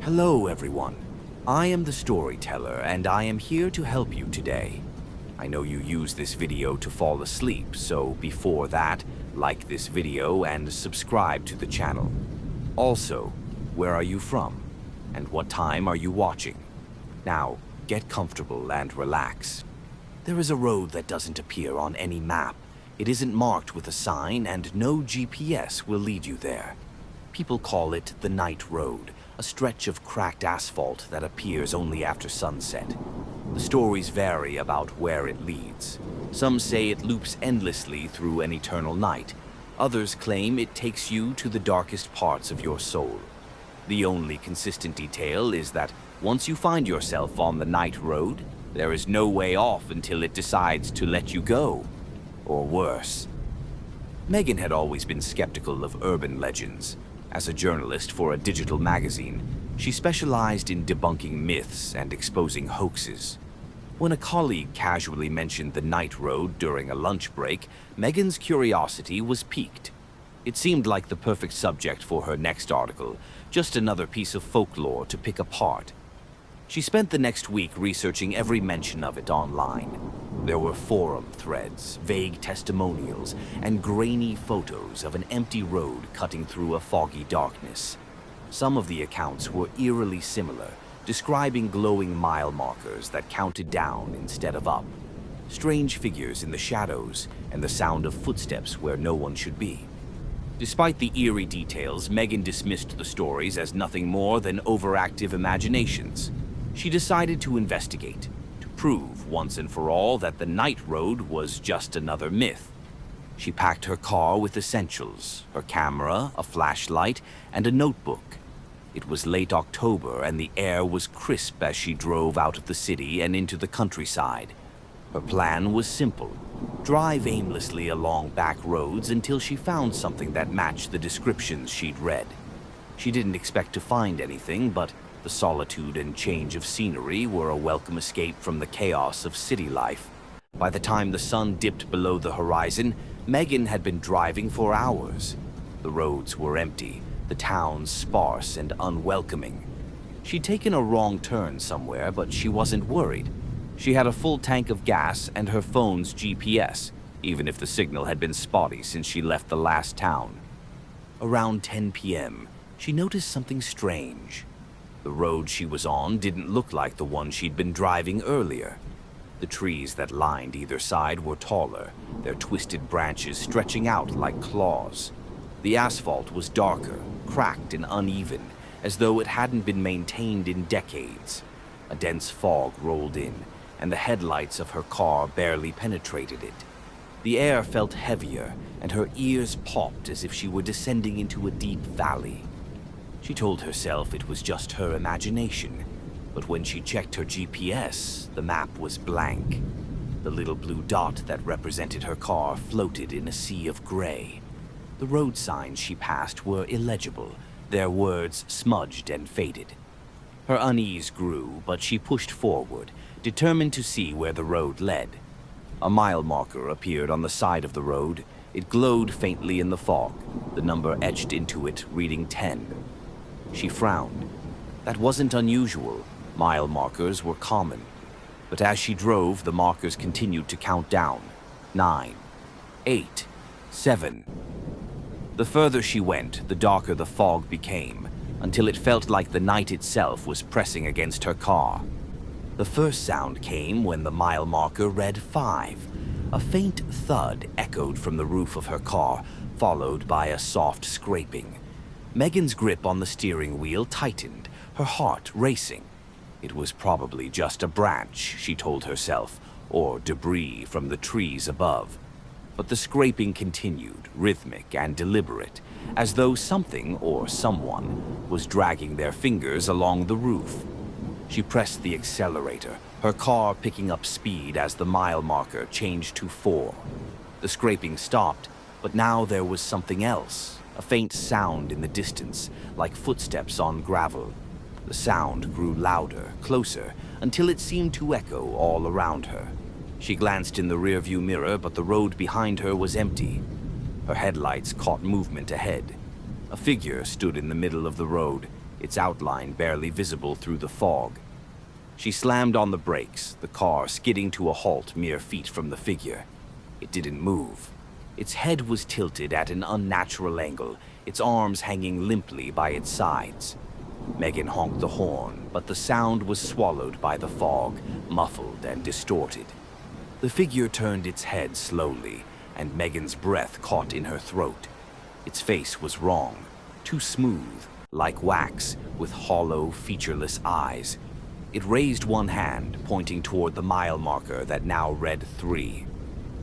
Hello, everyone. I am the storyteller, and I am here to help you today. I know you use this video to fall asleep, so before that, like this video and subscribe to the channel. Also, where are you from? And what time are you watching? Now, get comfortable and relax. There is a road that doesn't appear on any map. It isn't marked with a sign, and no GPS will lead you there. People call it the Night Road, a stretch of cracked asphalt that appears only after sunset. The stories vary about where it leads. Some say it loops endlessly through an eternal night. Others claim it takes you to the darkest parts of your soul. The only consistent detail is that once you find yourself on the Night Road, there is no way off until it decides to let you go. Or worse. Megan had always been skeptical of urban legends. As a journalist for a digital magazine, she specialized in debunking myths and exposing hoaxes. When a colleague casually mentioned the Night Road during a lunch break, Megan's curiosity was piqued. It seemed like the perfect subject for her next article, just another piece of folklore to pick apart. She spent the next week researching every mention of it online. There were forum threads, vague testimonials, and grainy photos of an empty road cutting through a foggy darkness. Some of the accounts were eerily similar, describing glowing mile markers that counted down instead of up, strange figures in the shadows, and the sound of footsteps where no one should be. Despite the eerie details, Megan dismissed the stories as nothing more than overactive imaginations. She decided to investigate, to prove once and for all that the Night Road was just another myth. She packed her car with essentials, her camera, a flashlight, and a notebook. It was late October and the air was crisp as she drove out of the city and into the countryside. Her plan was simple: drive aimlessly along back roads until she found something that matched the descriptions she'd read. She didn't expect to find anything, but the solitude and change of scenery were a welcome escape from the chaos of city life. By the time the sun dipped below the horizon, Megan had been driving for hours. The roads were empty, the town sparse and unwelcoming. She'd taken a wrong turn somewhere, but she wasn't worried. She had a full tank of gas and her phone's GPS, even if the signal had been spotty since she left the last town. Around 10 p.m., she noticed something strange. The road she was on didn't look like the one she'd been driving earlier. The trees that lined either side were taller, their twisted branches stretching out like claws. The asphalt was darker, cracked and uneven, as though it hadn't been maintained in decades. A dense fog rolled in, and the headlights of her car barely penetrated it. The air felt heavier, and her ears popped as if she were descending into a deep valley. She told herself it was just her imagination, but when she checked her GPS, the map was blank. The little blue dot that represented her car floated in a sea of gray. The road signs she passed were illegible, their words smudged and faded. Her unease grew, but she pushed forward, determined to see where the road led. A mile marker appeared on the side of the road. It glowed faintly in the fog, the number etched into it reading 10. She frowned. That wasn't unusual. Mile markers were common. But as she drove, the markers continued to count down. 9, 8, 7. The further she went, the darker the fog became, until it felt like the night itself was pressing against her car. The first sound came when the mile marker read 5. A faint thud echoed from the roof of her car, followed by a soft scraping. Megan's grip on the steering wheel tightened, her heart racing. It was probably just a branch, she told herself, or debris from the trees above. But the scraping continued, rhythmic and deliberate, as though something or someone was dragging their fingers along the roof. She pressed the accelerator, her car picking up speed as the mile marker changed to 4. The scraping stopped, but now there was something else. A faint sound in the distance, like footsteps on gravel. The sound grew louder, closer, until it seemed to echo all around her. She glanced in the rearview mirror, but the road behind her was empty. Her headlights caught movement ahead. A figure stood in the middle of the road, its outline barely visible through the fog. She slammed on the brakes, the car skidding to a halt mere feet from the figure. It didn't move. Its head was tilted at an unnatural angle, its arms hanging limply by its sides. Megan honked the horn, but the sound was swallowed by the fog, muffled and distorted. The figure turned its head slowly, and Megan's breath caught in her throat. Its face was wrong, too smooth, like wax, with hollow, featureless eyes. It raised one hand, pointing toward the mile marker that now read 3.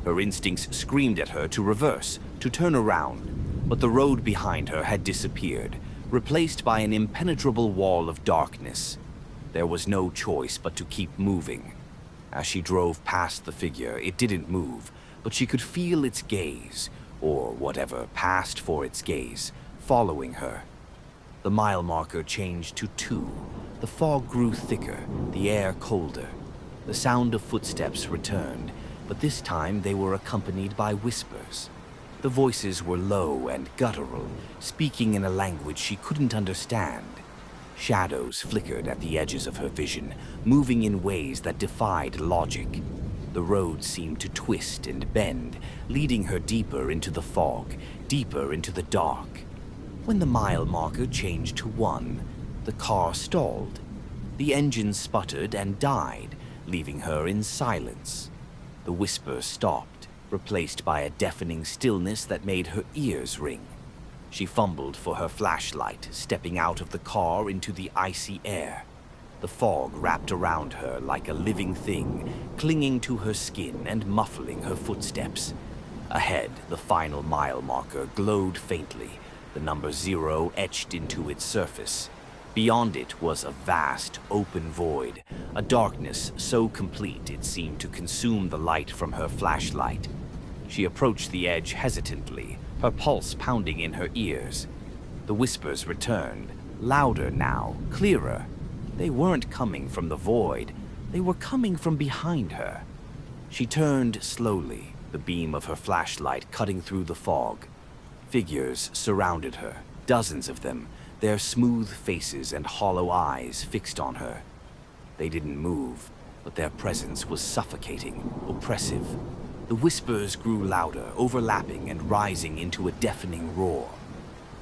Her instincts screamed at her to reverse, to turn around, but the road behind her had disappeared, replaced by an impenetrable wall of darkness. There was no choice but to keep moving. As she drove past the figure, it didn't move, but she could feel its gaze, or whatever passed for its gaze, following her. The mile marker changed to 2. The fog grew thicker, the air colder. The sound of footsteps returned, but this time they were accompanied by whispers. The voices were low and guttural, speaking in a language she couldn't understand. Shadows flickered at the edges of her vision, moving in ways that defied logic. The road seemed to twist and bend, leading her deeper into the fog, deeper into the dark. When the mile marker changed to 1, the car stalled. The engine sputtered and died, leaving her in silence. The whisper stopped, replaced by a deafening stillness that made her ears ring. She fumbled for her flashlight, stepping out of the car into the icy air. The fog wrapped around her like a living thing, clinging to her skin and muffling her footsteps. Ahead, the final mile marker glowed faintly, the number 0 etched into its surface. Beyond it was a vast, open void, a darkness so complete it seemed to consume the light from her flashlight. She approached the edge hesitantly, her pulse pounding in her ears. The whispers returned, louder now, clearer. They weren't coming from the void, they were coming from behind her. She turned slowly, the beam of her flashlight cutting through the fog. Figures surrounded her, dozens of them, their smooth faces and hollow eyes fixed on her. They didn't move, but their presence was suffocating, oppressive. The whispers grew louder, overlapping and rising into a deafening roar.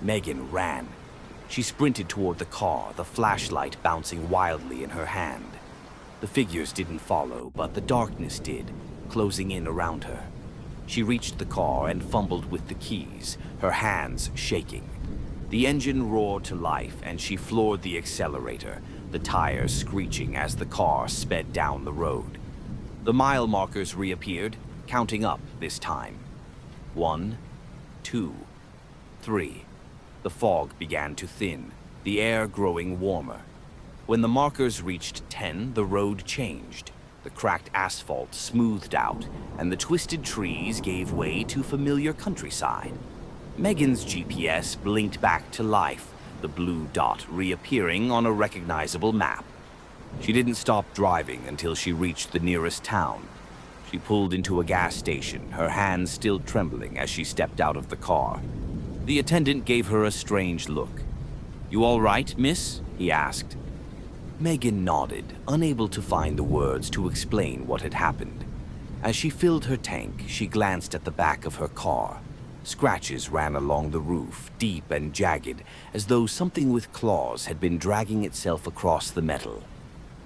Megan ran. She sprinted toward the car, the flashlight bouncing wildly in her hand. The figures didn't follow, but the darkness did, closing in around her. She reached the car and fumbled with the keys, her hands shaking. The engine roared to life, and she floored the accelerator, the tires screeching as the car sped down the road. The mile markers reappeared, counting up this time. 1, 2, 3. The fog began to thin, the air growing warmer. When the markers reached 10, the road changed. The cracked asphalt smoothed out, and the twisted trees gave way to familiar countryside. Megan's GPS blinked back to life, the blue dot reappearing on a recognizable map. She didn't stop driving until she reached the nearest town. She pulled into a gas station, her hands still trembling as she stepped out of the car. The attendant gave her a strange look. "You all right, miss?" he asked. Megan nodded, unable to find the words to explain what had happened. As she filled her tank, she glanced at the back of her car. Scratches ran along the roof, deep and jagged, as though something with claws had been dragging itself across the metal.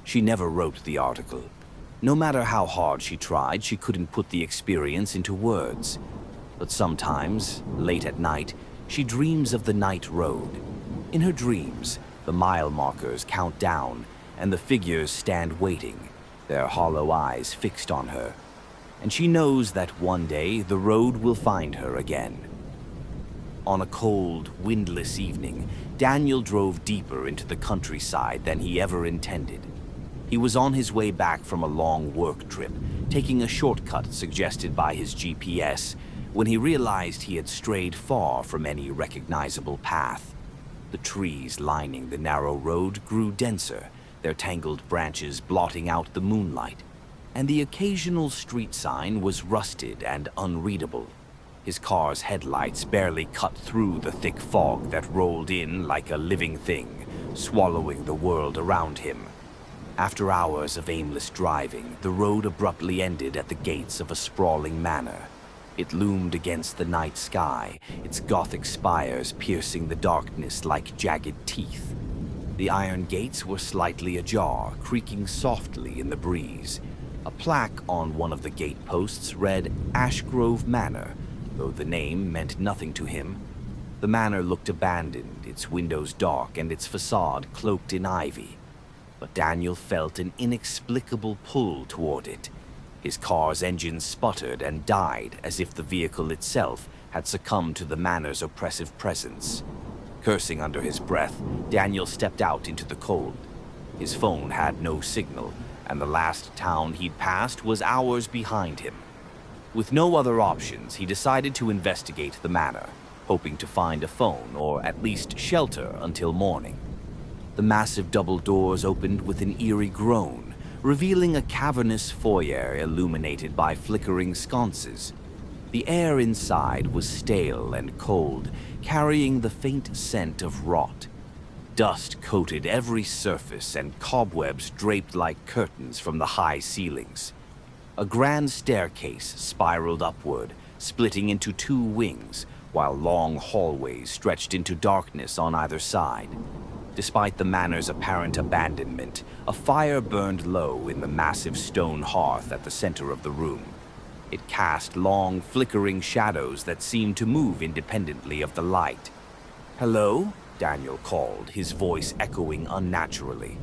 She never wrote the article. No matter how hard she tried, she couldn't put the experience into words. But sometimes, late at night, she dreams of the night road. In her dreams, the mile markers count down, and the figures stand waiting, their hollow eyes fixed on her. And she knows that one day the road will find her again. On a cold, windless evening, Daniel drove deeper into the countryside than he ever intended. He was on his way back from a long work trip, taking a shortcut suggested by his GPS, when he realized he had strayed far from any recognizable path. The trees lining the narrow road grew denser, their tangled branches blotting out the moonlight, and the occasional street sign was rusted and unreadable. His car's headlights barely cut through the thick fog that rolled in like a living thing, swallowing the world around him. After hours of aimless driving, the road abruptly ended at the gates of a sprawling manor. It loomed against the night sky, its Gothic spires piercing the darkness like jagged teeth. The iron gates were slightly ajar, creaking softly in the breeze. A plaque on one of the gate posts read Ashgrove Manor, though the name meant nothing to him. The manor looked abandoned, its windows dark and its facade cloaked in ivy. But Daniel felt an inexplicable pull toward it. His car's engine sputtered and died as if the vehicle itself had succumbed to the manor's oppressive presence. Cursing under his breath, Daniel stepped out into the cold. His phone had no signal, and the last town he'd passed was hours behind him. With no other options, he decided to investigate the manor, hoping to find a phone or at least shelter until morning. The massive double doors opened with an eerie groan, revealing a cavernous foyer illuminated by flickering sconces. The air inside was stale and cold, carrying the faint scent of rot. Dust coated every surface and cobwebs draped like curtains from the high ceilings. A grand staircase spiraled upward, splitting into two wings, while long hallways stretched into darkness on either side. Despite the manor's apparent abandonment, a fire burned low in the massive stone hearth at the center of the room. It cast long, flickering shadows that seemed to move independently of the light. "Hello?" Daniel called, his voice echoing unnaturally.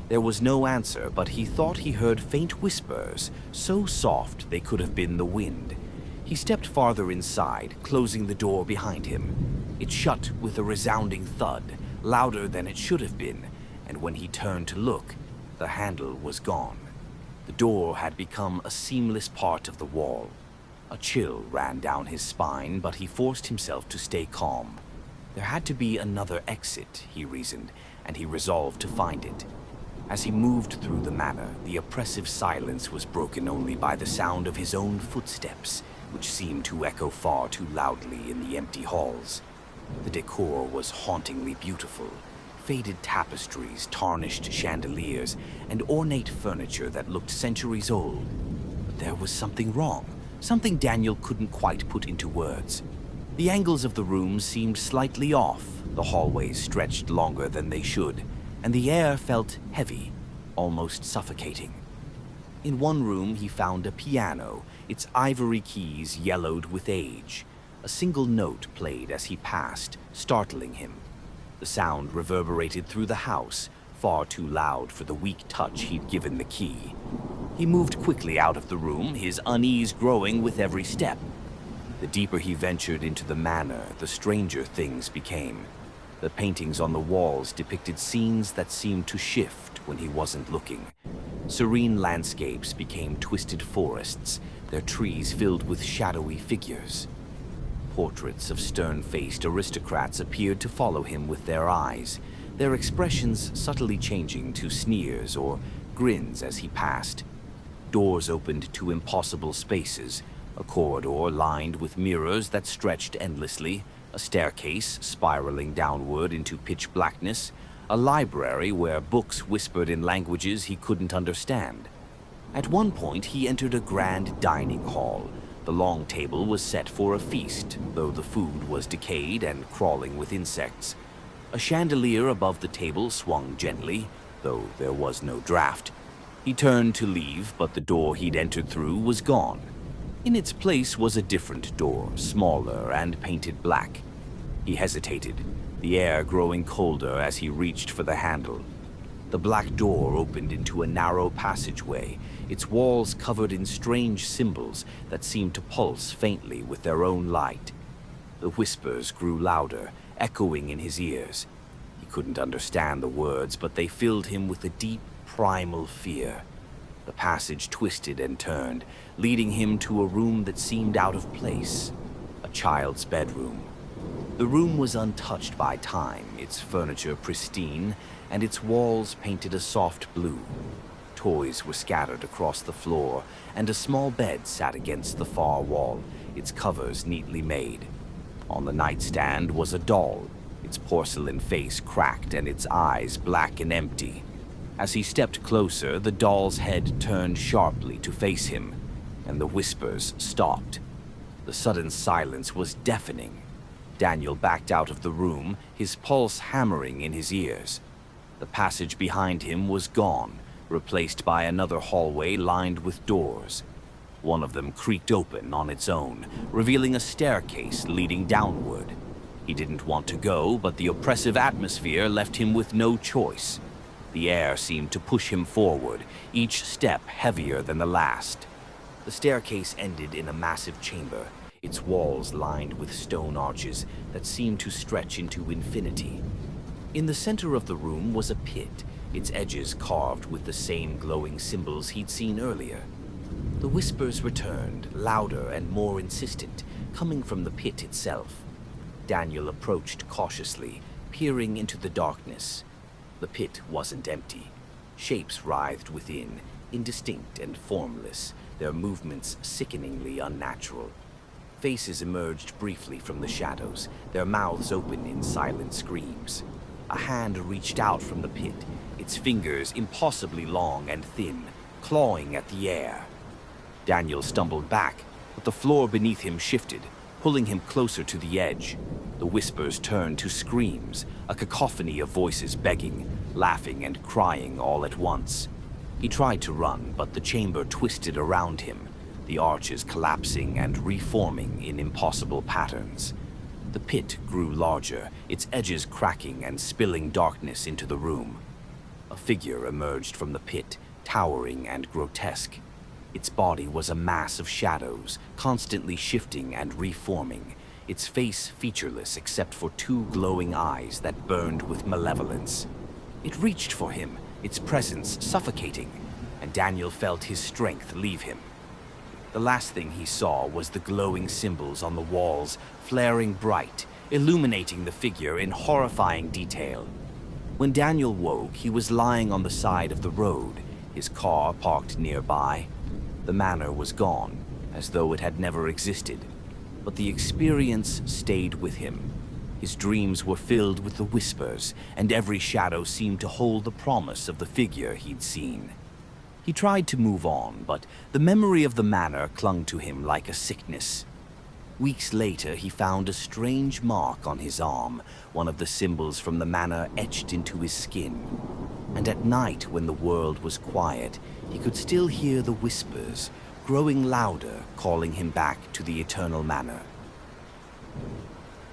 There was no answer, but he thought he heard faint whispers, so soft they could have been the wind. He stepped farther inside, closing the door behind him. It shut with a resounding thud, louder than it should have been, and when he turned to look, the handle was gone. The door had become a seamless part of the wall. A chill ran down his spine, but he forced himself to stay calm. There had to be another exit, he reasoned, and he resolved to find it. As he moved through the manor, the oppressive silence was broken only by the sound of his own footsteps, which seemed to echo far too loudly in the empty halls. The decor was hauntingly beautiful. Faded tapestries, tarnished chandeliers, and ornate furniture that looked centuries old. But there was something wrong, something Daniel couldn't quite put into words. The angles of the room seemed slightly off, the hallways stretched longer than they should, and the air felt heavy, almost suffocating. In one room he found a piano, its ivory keys yellowed with age. A single note played as he passed, startling him. The sound reverberated through the house, far too loud for the weak touch he'd given the key. He moved quickly out of the room, his unease growing with every step. The deeper he ventured into the manor, the stranger things became. The paintings on the walls depicted scenes that seemed to shift when he wasn't looking. Serene landscapes became twisted forests, their trees filled with shadowy figures. Portraits of stern-faced aristocrats appeared to follow him with their eyes, their expressions subtly changing to sneers or grins as he passed. Doors opened to impossible spaces, a corridor lined with mirrors that stretched endlessly, a staircase spiraling downward into pitch blackness, a library where books whispered in languages he couldn't understand. At one point, he entered a grand dining hall. The long table was set for a feast, though the food was decayed and crawling with insects. A chandelier above the table swung gently, though there was no draft. He turned to leave, but the door he'd entered through was gone. In its place was a different door, smaller and painted black. He hesitated, the air growing colder as he reached for the handle. The black door opened into a narrow passageway, its walls covered in strange symbols that seemed to pulse faintly with their own light. The whispers grew louder, echoing in his ears. He couldn't understand the words, but they filled him with a deep, primal fear. The passage twisted and turned, leading him to a room that seemed out of place, a child's bedroom. The room was untouched by time, its furniture pristine, and its walls painted a soft blue. Toys were scattered across the floor, and a small bed sat against the far wall, its covers neatly made. On the nightstand was a doll, its Its porcelain face cracked and its eyes black and empty. As he stepped closer, the doll's head turned sharply to face him, and the whispers stopped. The sudden silence was deafening. Daniel backed out of the room, his pulse hammering in his ears. The passage behind him was gone, replaced by another hallway lined with doors. One of them creaked open on its own, revealing a staircase leading downward. He didn't want to go, but the oppressive atmosphere left him with no choice. The air seemed to push him forward, each step heavier than the last. The staircase ended in a massive chamber, its walls lined with stone arches that seemed to stretch into infinity. In the center of the room was a pit, its edges carved with the same glowing symbols he'd seen earlier. The whispers returned, louder and more insistent, coming from the pit itself. Daniel approached cautiously, peering into the darkness. The pit wasn't empty. Shapes writhed within, indistinct and formless, their movements sickeningly unnatural. Faces emerged briefly from the shadows, their mouths open in silent screams. A hand reached out from the pit, its fingers impossibly long and thin, clawing at the air. Daniel stumbled back, but the floor beneath him shifted, pulling him closer to the edge. The whispers turned to screams, a cacophony of voices begging, laughing and crying all at once. He tried to run, but the chamber twisted around him, the arches collapsing and reforming in impossible patterns. The pit grew larger, its edges cracking and spilling darkness into the room. A figure emerged from the pit, towering and grotesque. Its body was a mass of shadows, constantly shifting and reforming, its face featureless except for two glowing eyes that burned with malevolence. It reached for him, its presence suffocating, and Daniel felt his strength leave him. The last thing he saw was the glowing symbols on the walls, flaring bright, illuminating the figure in horrifying detail. When Daniel woke, he was lying on the side of the road, his car parked nearby. The manor was gone, as though it had never existed, but the experience stayed with him. His dreams were filled with the whispers, and every shadow seemed to hold the promise of the figure he'd seen. He tried to move on, but the memory of the manor clung to him like a sickness. Weeks later, he found a strange mark on his arm, one of the symbols from the manor etched into his skin. And at night, when the world was quiet, he could still hear the whispers, growing louder, calling him back to the eternal manor.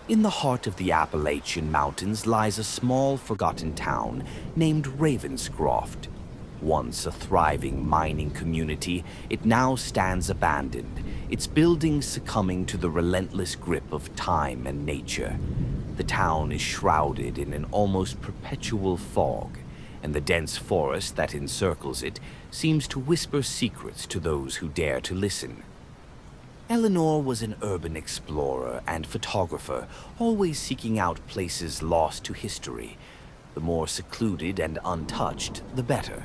In the heart of the Appalachian Mountains lies a small, forgotten town named Ravenscroft. Once a thriving mining community, it now stands abandoned, its buildings succumbing to the relentless grip of time and nature. The town is shrouded in an almost perpetual fog, and the dense forest that encircles it seems to whisper secrets to those who dare to listen. Eleanor was an urban explorer and photographer, always seeking out places lost to history. The more secluded and untouched, the better.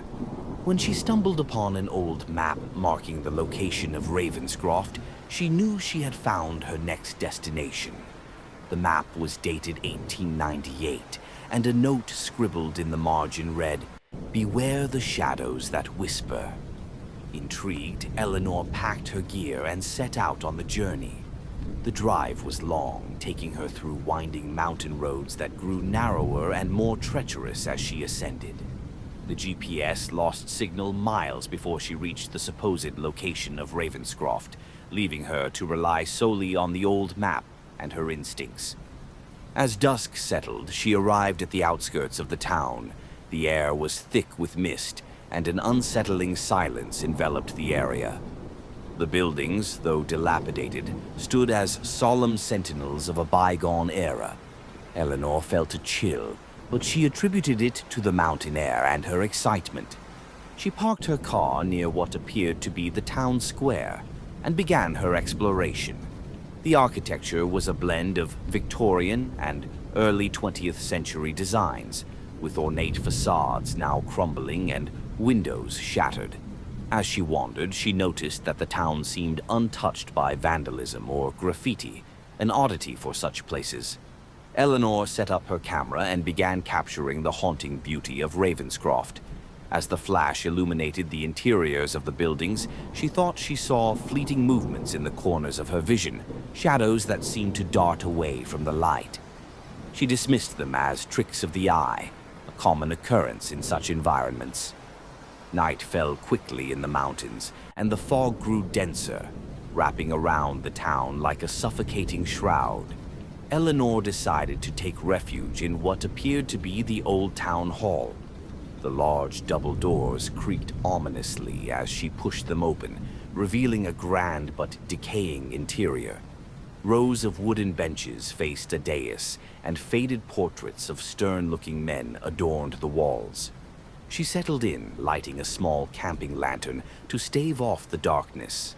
When she stumbled upon an old map marking the location of Ravenscroft, she knew she had found her next destination. The map was dated 1898, and a note scribbled in the margin read, "Beware the shadows that whisper." Intrigued, Eleanor packed her gear and set out on the journey. The drive was long, taking her through winding mountain roads that grew narrower and more treacherous as she ascended. The GPS lost signal miles before she reached the supposed location of Ravenscroft, leaving her to rely solely on the old map and her instincts. As dusk settled, she arrived at the outskirts of the town. The air was thick with mist, and an unsettling silence enveloped the area. The buildings, though dilapidated, stood as solemn sentinels of a bygone era. Eleanor felt a chill, but she attributed it to the mountain air and her excitement. She parked her car near what appeared to be the town square and began her exploration. The architecture was a blend of Victorian and early 20th century designs, with ornate facades now crumbling and windows shattered. As she wandered, she noticed that the town seemed untouched by vandalism or graffiti, an oddity for such places. Eleanor set up her camera and began capturing the haunting beauty of Ravenscroft. As the flash illuminated the interiors of the buildings, she thought she saw fleeting movements in the corners of her vision, shadows that seemed to dart away from the light. She dismissed them as tricks of the eye, a common occurrence in such environments. Night fell quickly in the mountains, and the fog grew denser, wrapping around the town like a suffocating shroud. Eleanor decided to take refuge in what appeared to be the old town hall. The large double doors creaked ominously as she pushed them open, revealing a grand but decaying interior. Rows of wooden benches faced a dais, and faded portraits of stern-looking men adorned the walls. She settled in, lighting a small camping lantern to stave off the darkness.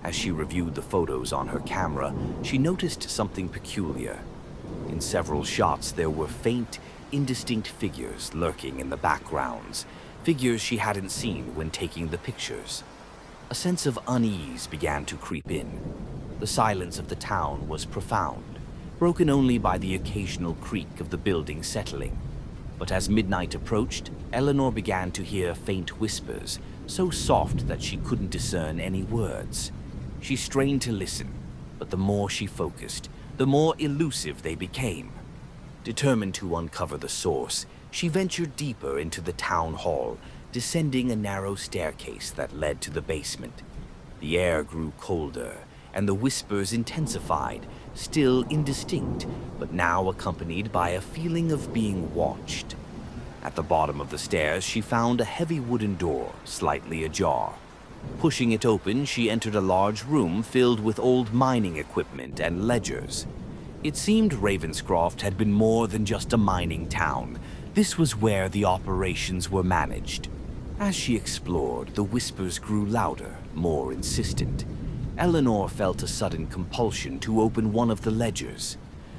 As she reviewed the photos on her camera, she noticed something peculiar. In several shots, there were faint, indistinct figures lurking in the backgrounds, figures she hadn't seen when taking the pictures. A sense of unease began to creep in. The silence of the town was profound, broken only by the occasional creak of the building settling. But as midnight approached, Eleanor began to hear faint whispers, so soft that she couldn't discern any words. She strained to listen, but the more she focused, the more elusive they became. Determined to uncover the source, she ventured deeper into the town hall, descending a narrow staircase that led to the basement. The air grew colder, and the whispers intensified, still indistinct, but now accompanied by a feeling of being watched. At the bottom of the stairs, she found a heavy wooden door, slightly ajar. Pushing it open, she entered a large room filled with old mining equipment and ledgers. It seemed Ravenscroft had been more than just a mining town. This was where the operations were managed. As she explored, the whispers grew louder, more insistent. Eleanor felt a sudden compulsion to open one of the ledgers.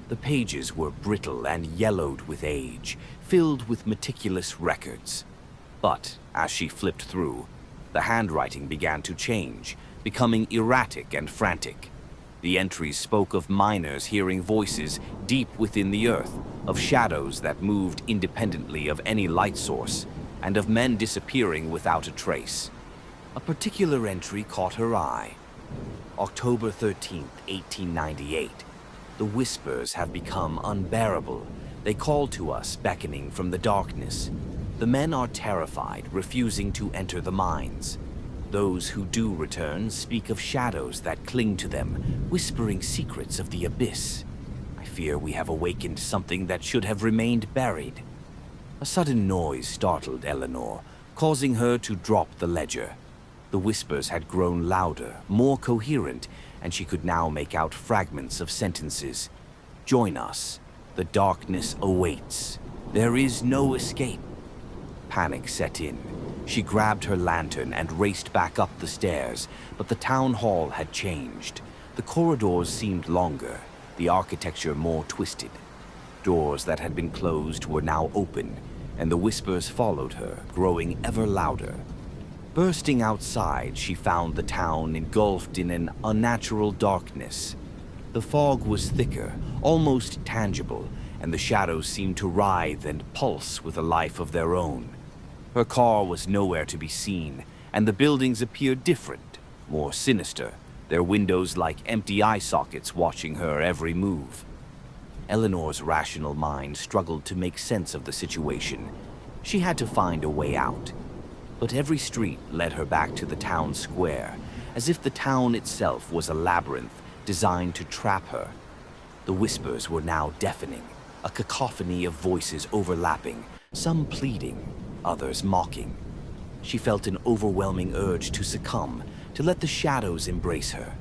The pages were brittle and yellowed with age, filled with meticulous records. But as she flipped through, the handwriting began to change, becoming erratic and frantic. The entries spoke of miners hearing voices deep within the earth, of shadows that moved independently of any light source, and of men disappearing without a trace. A particular entry caught her eye. October 13th, 1898. The whispers have become unbearable. They call to us, beckoning from the darkness. The men are terrified, refusing to enter the mines. Those who do return speak of shadows that cling to them, whispering secrets of the abyss. I fear we have awakened something that should have remained buried. A sudden noise startled Eleanor, causing her to drop the ledger. The whispers had grown louder, more coherent, and she could now make out fragments of sentences. Join us. The darkness awaits. There is no escape. Panic set in. She grabbed her lantern and raced back up the stairs, but the town hall had changed. The corridors seemed longer, the architecture more twisted. Doors that had been closed were now open, and the whispers followed her, growing ever louder. Bursting outside, she found the town engulfed in an unnatural darkness. The fog was thicker, almost tangible, and the shadows seemed to writhe and pulse with a life of their own. Her car was nowhere to be seen, and the buildings appeared different, more sinister, their windows like empty eye sockets watching her every move. Eleanor's rational mind struggled to make sense of the situation. She had to find a way out. But every street led her back to the town square, as if the town itself was a labyrinth designed to trap her. The whispers were now deafening, a cacophony of voices overlapping, some pleading, others mocking. She felt an overwhelming urge to succumb, to let the shadows embrace her.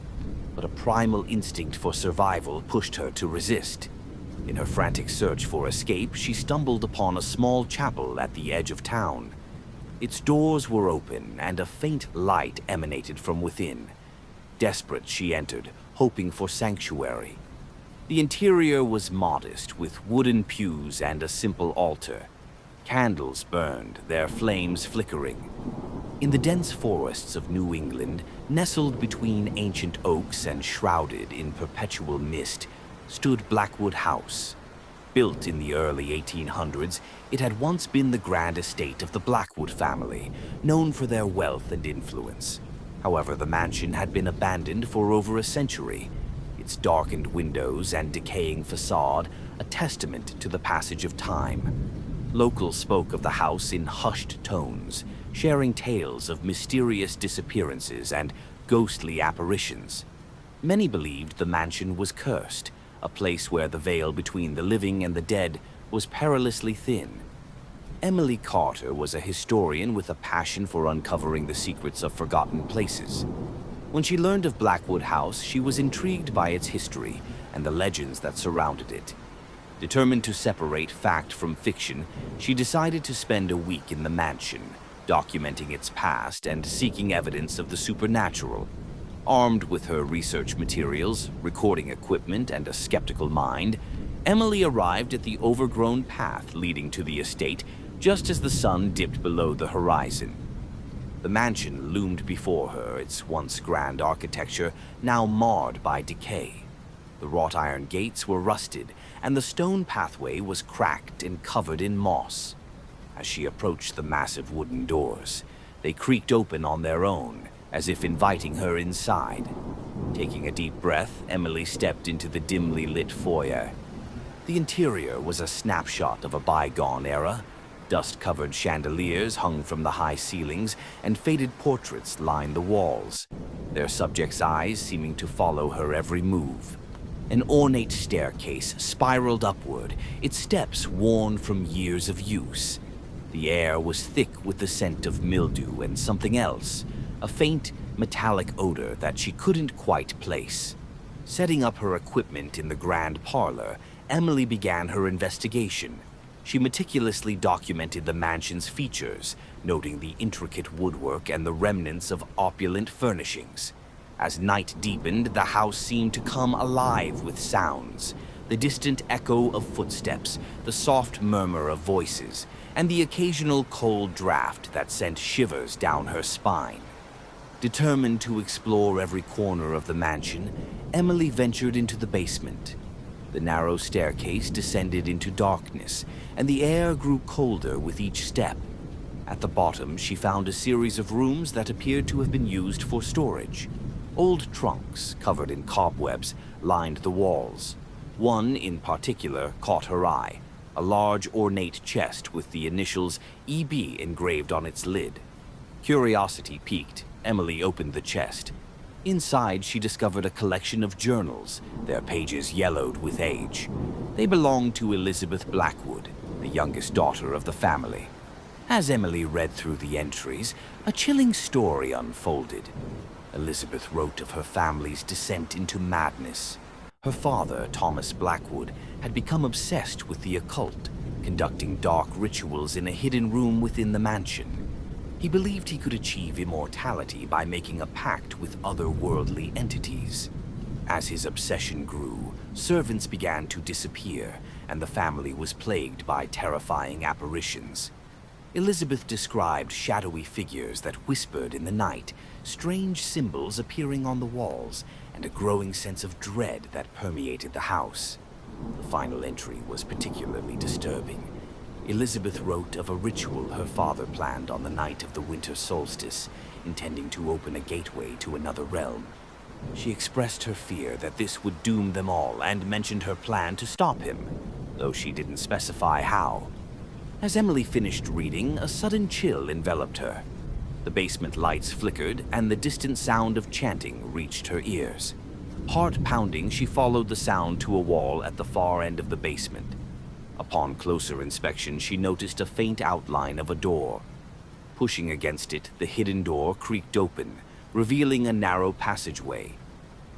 But a primal instinct for survival pushed her to resist. In her frantic search for escape, she stumbled upon a small chapel at the edge of town. Its doors were open, and a faint light emanated from within. Desperate, she entered, hoping for sanctuary. The interior was modest, with wooden pews and a simple altar. Candles burned, their flames flickering. In the dense forests of New England, nestled between ancient oaks and shrouded in perpetual mist, stood Blackwood House. Built in the early 1800s, it had once been the grand estate of the Blackwood family, known for their wealth and influence. However, the mansion had been abandoned for over a century, its darkened windows and decaying facade a testament to the passage of time. Locals spoke of the house in hushed tones, sharing tales of mysterious disappearances and ghostly apparitions. Many believed the mansion was cursed, a place where the veil between the living and the dead was perilously thin. Emily Carter was a historian with a passion for uncovering the secrets of forgotten places. When she learned of Blackwood House, she was intrigued by its history and the legends that surrounded it. Determined to separate fact from fiction, she decided to spend a week in the mansion, documenting its past and seeking evidence of the supernatural. Armed with her research materials, recording equipment, and a skeptical mind, Emily arrived at the overgrown path leading to the estate just as the sun dipped below the horizon. The mansion loomed before her, its once grand architecture now marred by decay. The wrought iron gates were rusted, and the stone pathway was cracked and covered in moss. As she approached the massive wooden doors, they creaked open on their own, as if inviting her inside. Taking a deep breath, Emily stepped into the dimly lit foyer. The interior was a snapshot of a bygone era. Dust-covered chandeliers hung from the high ceilings, and faded portraits lined the walls, their subjects' eyes seeming to follow her every move. An ornate staircase spiraled upward, its steps worn from years of use. The air was thick with the scent of mildew and something else, a faint, metallic odor that she couldn't quite place. Setting up her equipment in the grand parlor, Emily began her investigation. She meticulously documented the mansion's features, noting the intricate woodwork and the remnants of opulent furnishings. As night deepened, the house seemed to come alive with sounds. The distant echo of footsteps, the soft murmur of voices, and the occasional cold draft that sent shivers down her spine. Determined to explore every corner of the mansion, Emily ventured into the basement. The narrow staircase descended into darkness, and the air grew colder with each step. At the bottom, she found a series of rooms that appeared to have been used for storage. Old trunks, covered in cobwebs, lined the walls. One, in particular, caught her eye, a large ornate chest with the initials EB engraved on its lid. Curiosity piqued, Emily opened the chest. Inside, she discovered a collection of journals, their pages yellowed with age. They belonged to Elizabeth Blackwood, the youngest daughter of the family. As Emily read through the entries, a chilling story unfolded. Elizabeth wrote of her family's descent into madness. Her father, Thomas Blackwood, had become obsessed with the occult, conducting dark rituals in a hidden room within the mansion. He believed he could achieve immortality by making a pact with otherworldly entities. As his obsession grew, servants began to disappear, and the family was plagued by terrifying apparitions. Elizabeth described shadowy figures that whispered in the night, strange symbols appearing on the walls, and a growing sense of dread that permeated the house. The final entry was particularly disturbing. Elizabeth wrote of a ritual her father planned on the night of the winter solstice, intending to open a gateway to another realm. She expressed her fear that this would doom them all and mentioned her plan to stop him, though she didn't specify how. As Emily finished reading, a sudden chill enveloped her. The basement lights flickered, and the distant sound of chanting reached her ears. Heart pounding, she followed the sound to a wall at the far end of the basement. Upon closer inspection, she noticed a faint outline of a door. Pushing against it, the hidden door creaked open, revealing a narrow passageway.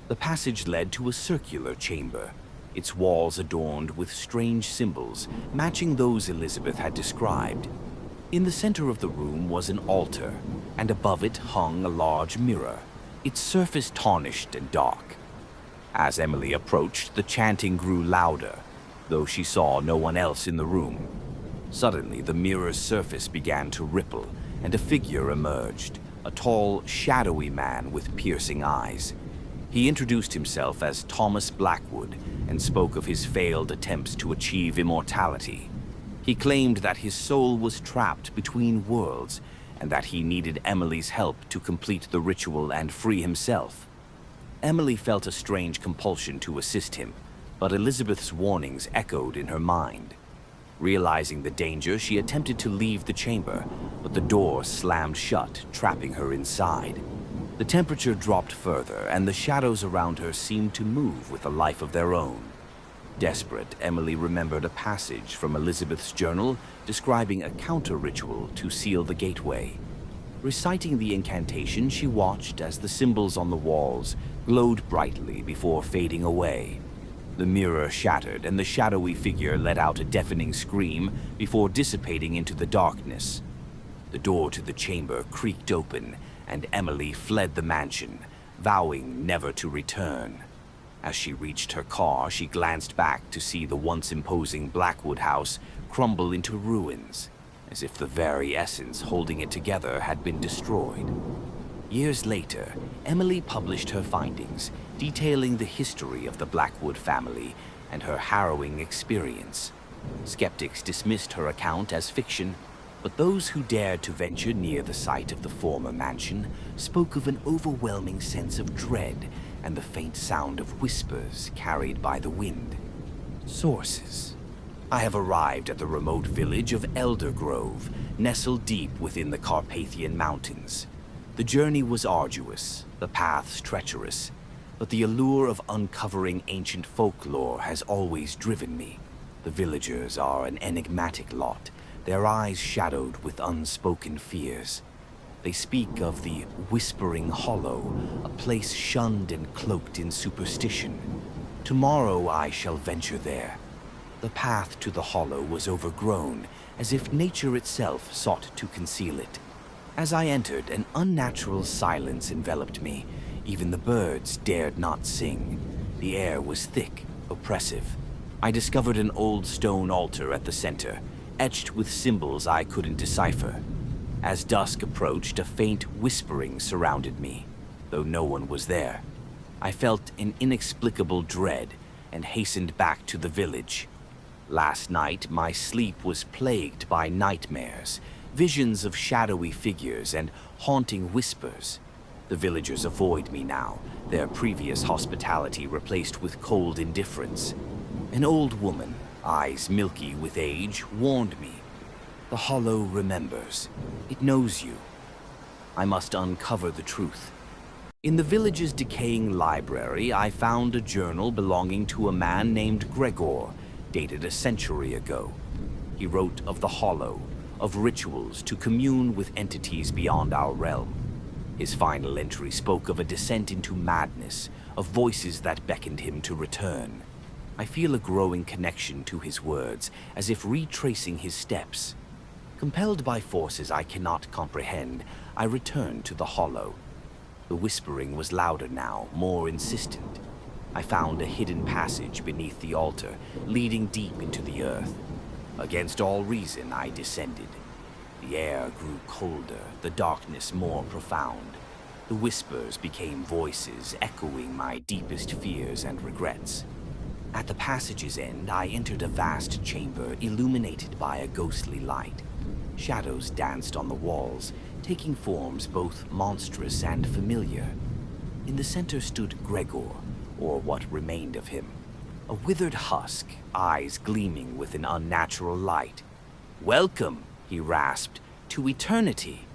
The passage led to a circular chamber, its walls adorned with strange symbols, matching those Elizabeth had described. In the center of the room was an altar, and above it hung a large mirror, its surface tarnished and dark. As Emily approached, the chanting grew louder, though she saw no one else in the room. Suddenly, the mirror's surface began to ripple, and a figure emerged, a tall, shadowy man with piercing eyes. He introduced himself as Thomas Blackwood and spoke of his failed attempts to achieve immortality. He claimed that his soul was trapped between worlds and that he needed Emily's help to complete the ritual and free himself. Emily felt a strange compulsion to assist him, but Elizabeth's warnings echoed in her mind. Realizing the danger, she attempted to leave the chamber, but the door slammed shut, trapping her inside. The temperature dropped further, and the shadows around her seemed to move with a life of their own. Desperate, Emily remembered a passage from Elizabeth's journal describing a counter-ritual to seal the gateway. Reciting the incantation, she watched as the symbols on the walls glowed brightly before fading away. The mirror shattered, and the shadowy figure let out a deafening scream before dissipating into the darkness. The door to the chamber creaked open, and Emily fled the mansion, vowing never to return. As she reached her car, she glanced back to see the once imposing Blackwood house crumble into ruins, as if the very essence holding it together had been destroyed. Years later, Emily published her findings, detailing the history of the Blackwood family and her harrowing experience. Skeptics dismissed her account as fiction, but those who dared to venture near the site of the former mansion spoke of an overwhelming sense of dread and the faint sound of whispers carried by the wind. Sources. I have arrived at the remote village of Eldergrove, nestled deep within the Carpathian Mountains. The journey was arduous, the paths treacherous, but the allure of uncovering ancient folklore has always driven me. The villagers are an enigmatic lot, their eyes shadowed with unspoken fears. They speak of the Whispering Hollow, a place shunned and cloaked in superstition. Tomorrow I shall venture there. The path to the hollow was overgrown, as if nature itself sought to conceal it. As I entered, an unnatural silence enveloped me. Even the birds dared not sing. The air was thick, oppressive. I discovered an old stone altar at the center, etched with symbols I couldn't decipher. As dusk approached, a faint whispering surrounded me, though no one was there. I felt an inexplicable dread and hastened back to the village. Last night, my sleep was plagued by nightmares, visions of shadowy figures and haunting whispers. The villagers avoid me now, their previous hospitality replaced with cold indifference. An old woman, eyes milky with age, warned me. The hollow remembers. It knows you. I must uncover the truth. In the village's decaying library, I found a journal belonging to a man named Gregor, dated a century ago. He wrote of the hollow, of rituals to commune with entities beyond our realm. His final entry spoke of a descent into madness, of voices that beckoned him to return. I feel a growing connection to his words, as if retracing his steps. Compelled by forces I cannot comprehend, I returned to the hollow. The whispering was louder now, more insistent. I found a hidden passage beneath the altar, leading deep into the earth. Against all reason, I descended. The air grew colder, the darkness more profound. The whispers became voices, echoing my deepest fears and regrets. At the passage's end, I entered a vast chamber illuminated by a ghostly light. Shadows danced on the walls, taking forms both monstrous and familiar. In the center stood Gregor, or what remained of him. A withered husk, eyes gleaming with an unnatural light. "Welcome," he rasped, "to eternity."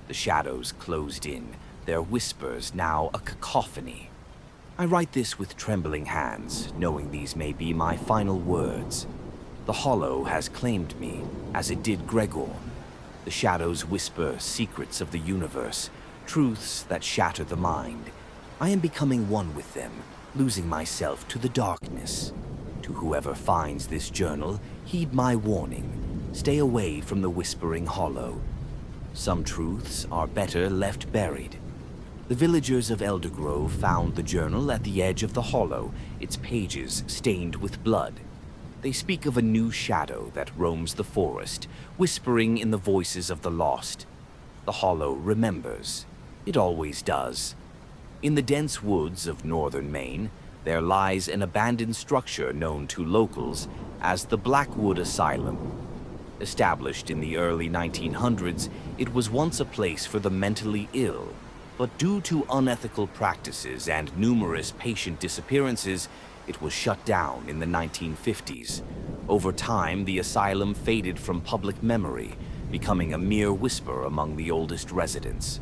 The shadows closed in, their whispers now a cacophony. I write this with trembling hands, knowing these may be my final words. The hollow has claimed me, as it did Gregor. The shadows whisper secrets of the universe, truths that shatter the mind. I am becoming one with them, losing myself to the darkness. To whoever finds this journal, heed my warning. Stay away from the Whispering Hollow. Some truths are better left buried. The villagers of Eldergrove found the journal at the edge of the hollow, its pages stained with blood. They speak of a new shadow that roams the forest, whispering in the voices of the lost. The hollow remembers. It always does. In the dense woods of northern Maine, there lies an abandoned structure known to locals as the Blackwood Asylum. Established in the early 1900s, it was once a place for the mentally ill, but due to unethical practices and numerous patient disappearances, it was shut down in the 1950s. Over time, the asylum faded from public memory, becoming a mere whisper among the oldest residents.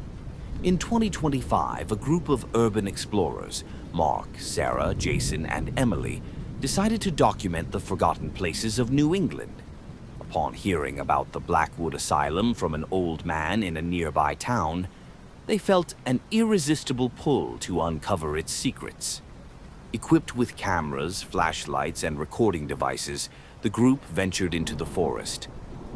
In 2025, a group of urban explorers, Mark, Sarah, Jason, and Emily, decided to document the forgotten places of New England. Upon hearing about the Blackwood Asylum from an old man in a nearby town, they felt an irresistible pull to uncover its secrets. Equipped with cameras, flashlights, and recording devices, the group ventured into the forest.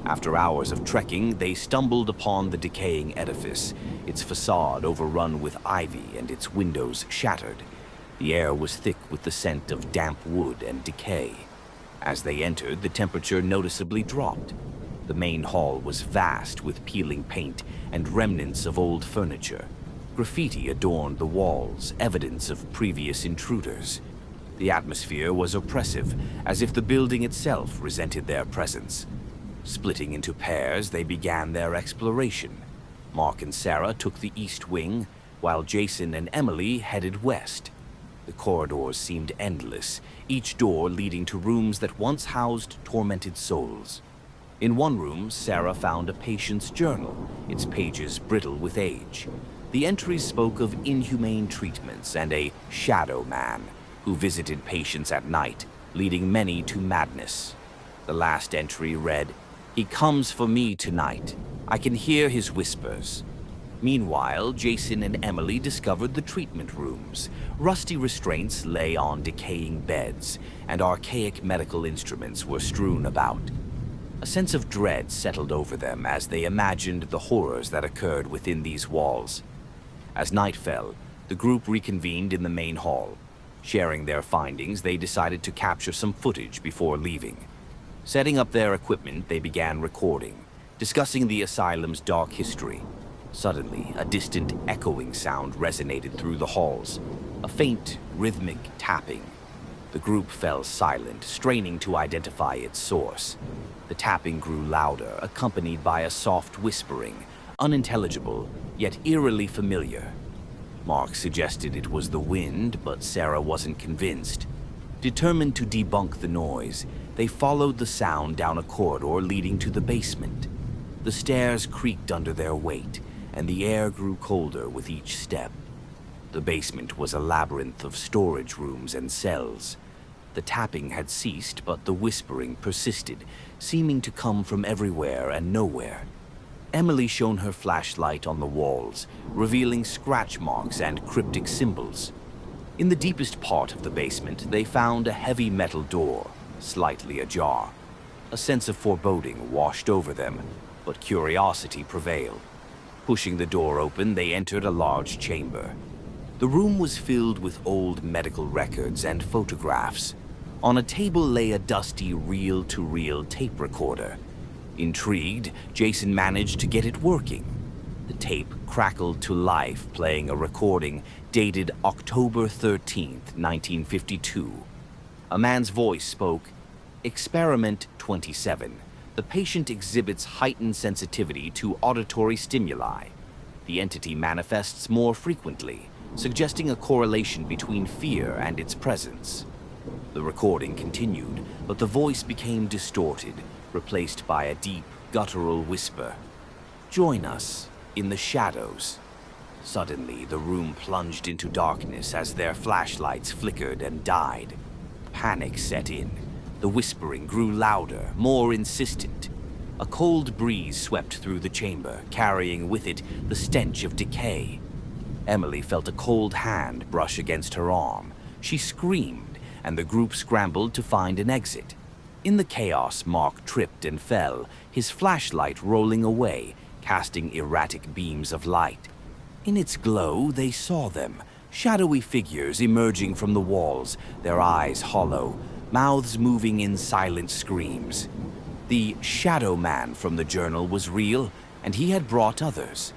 After hours of trekking, they stumbled upon the decaying edifice, its facade overrun with ivy and its windows shattered. The air was thick with the scent of damp wood and decay. As they entered, the temperature noticeably dropped. The main hall was vast with peeling paint and remnants of old furniture. Graffiti adorned the walls, evidence of previous intruders. The atmosphere was oppressive, as if the building itself resented their presence. Splitting into pairs, they began their exploration. Mark and Sarah took the east wing, while Jason and Emily headed west. The corridors seemed endless, each door leading to rooms that once housed tormented souls. In one room, Sarah found a patient's journal, its pages brittle with age. The entries spoke of inhumane treatments and a shadow man who visited patients at night, leading many to madness. The last entry read, "He comes for me tonight. I can hear his whispers." Meanwhile, Jason and Emily discovered the treatment rooms. Rusty restraints lay on decaying beds, and archaic medical instruments were strewn about. A sense of dread settled over them as they imagined the horrors that occurred within these walls. As night fell, the group reconvened in the main hall. Sharing their findings, they decided to capture some footage before leaving. Setting up their equipment, they began recording, discussing the asylum's dark history. Suddenly, a distant echoing sound resonated through the halls, a faint, rhythmic tapping. The group fell silent, straining to identify its source. The tapping grew louder, accompanied by a soft whispering, unintelligible, yet eerily familiar. Mark suggested it was the wind, but Sarah wasn't convinced. Determined to debunk the noise, they followed the sound down a corridor leading to the basement. The stairs creaked under their weight, and the air grew colder with each step. The basement was a labyrinth of storage rooms and cells. The tapping had ceased, but the whispering persisted, seeming to come from everywhere and nowhere. Emily shone her flashlight on the walls, revealing scratch marks and cryptic symbols. In the deepest part of the basement, they found a heavy metal door, slightly ajar. A sense of foreboding washed over them, but curiosity prevailed. Pushing the door open, they entered a large chamber. The room was filled with old medical records and photographs. On a table lay a dusty reel-to-reel tape recorder. Intrigued, Jason managed to get it working. The tape crackled to life, playing a recording dated October 13th, 1952. A man's voice spoke, "Experiment 27. The patient exhibits heightened sensitivity to auditory stimuli. The entity manifests more frequently, suggesting a correlation between fear and its presence." The recording continued, but the voice became distorted, replaced by a deep, guttural whisper. "Join us in the shadows." Suddenly, the room plunged into darkness as their flashlights flickered and died. Panic set in. The whispering grew louder, more insistent. A cold breeze swept through the chamber, carrying with it the stench of decay. Emily felt a cold hand brush against her arm. She screamed, and the group scrambled to find an exit. In the chaos, Mark tripped and fell, his flashlight rolling away, casting erratic beams of light. In its glow, they saw them, shadowy figures emerging from the walls, their eyes hollow, mouths moving in silent screams. The shadow man from the journal was real, and he had brought others.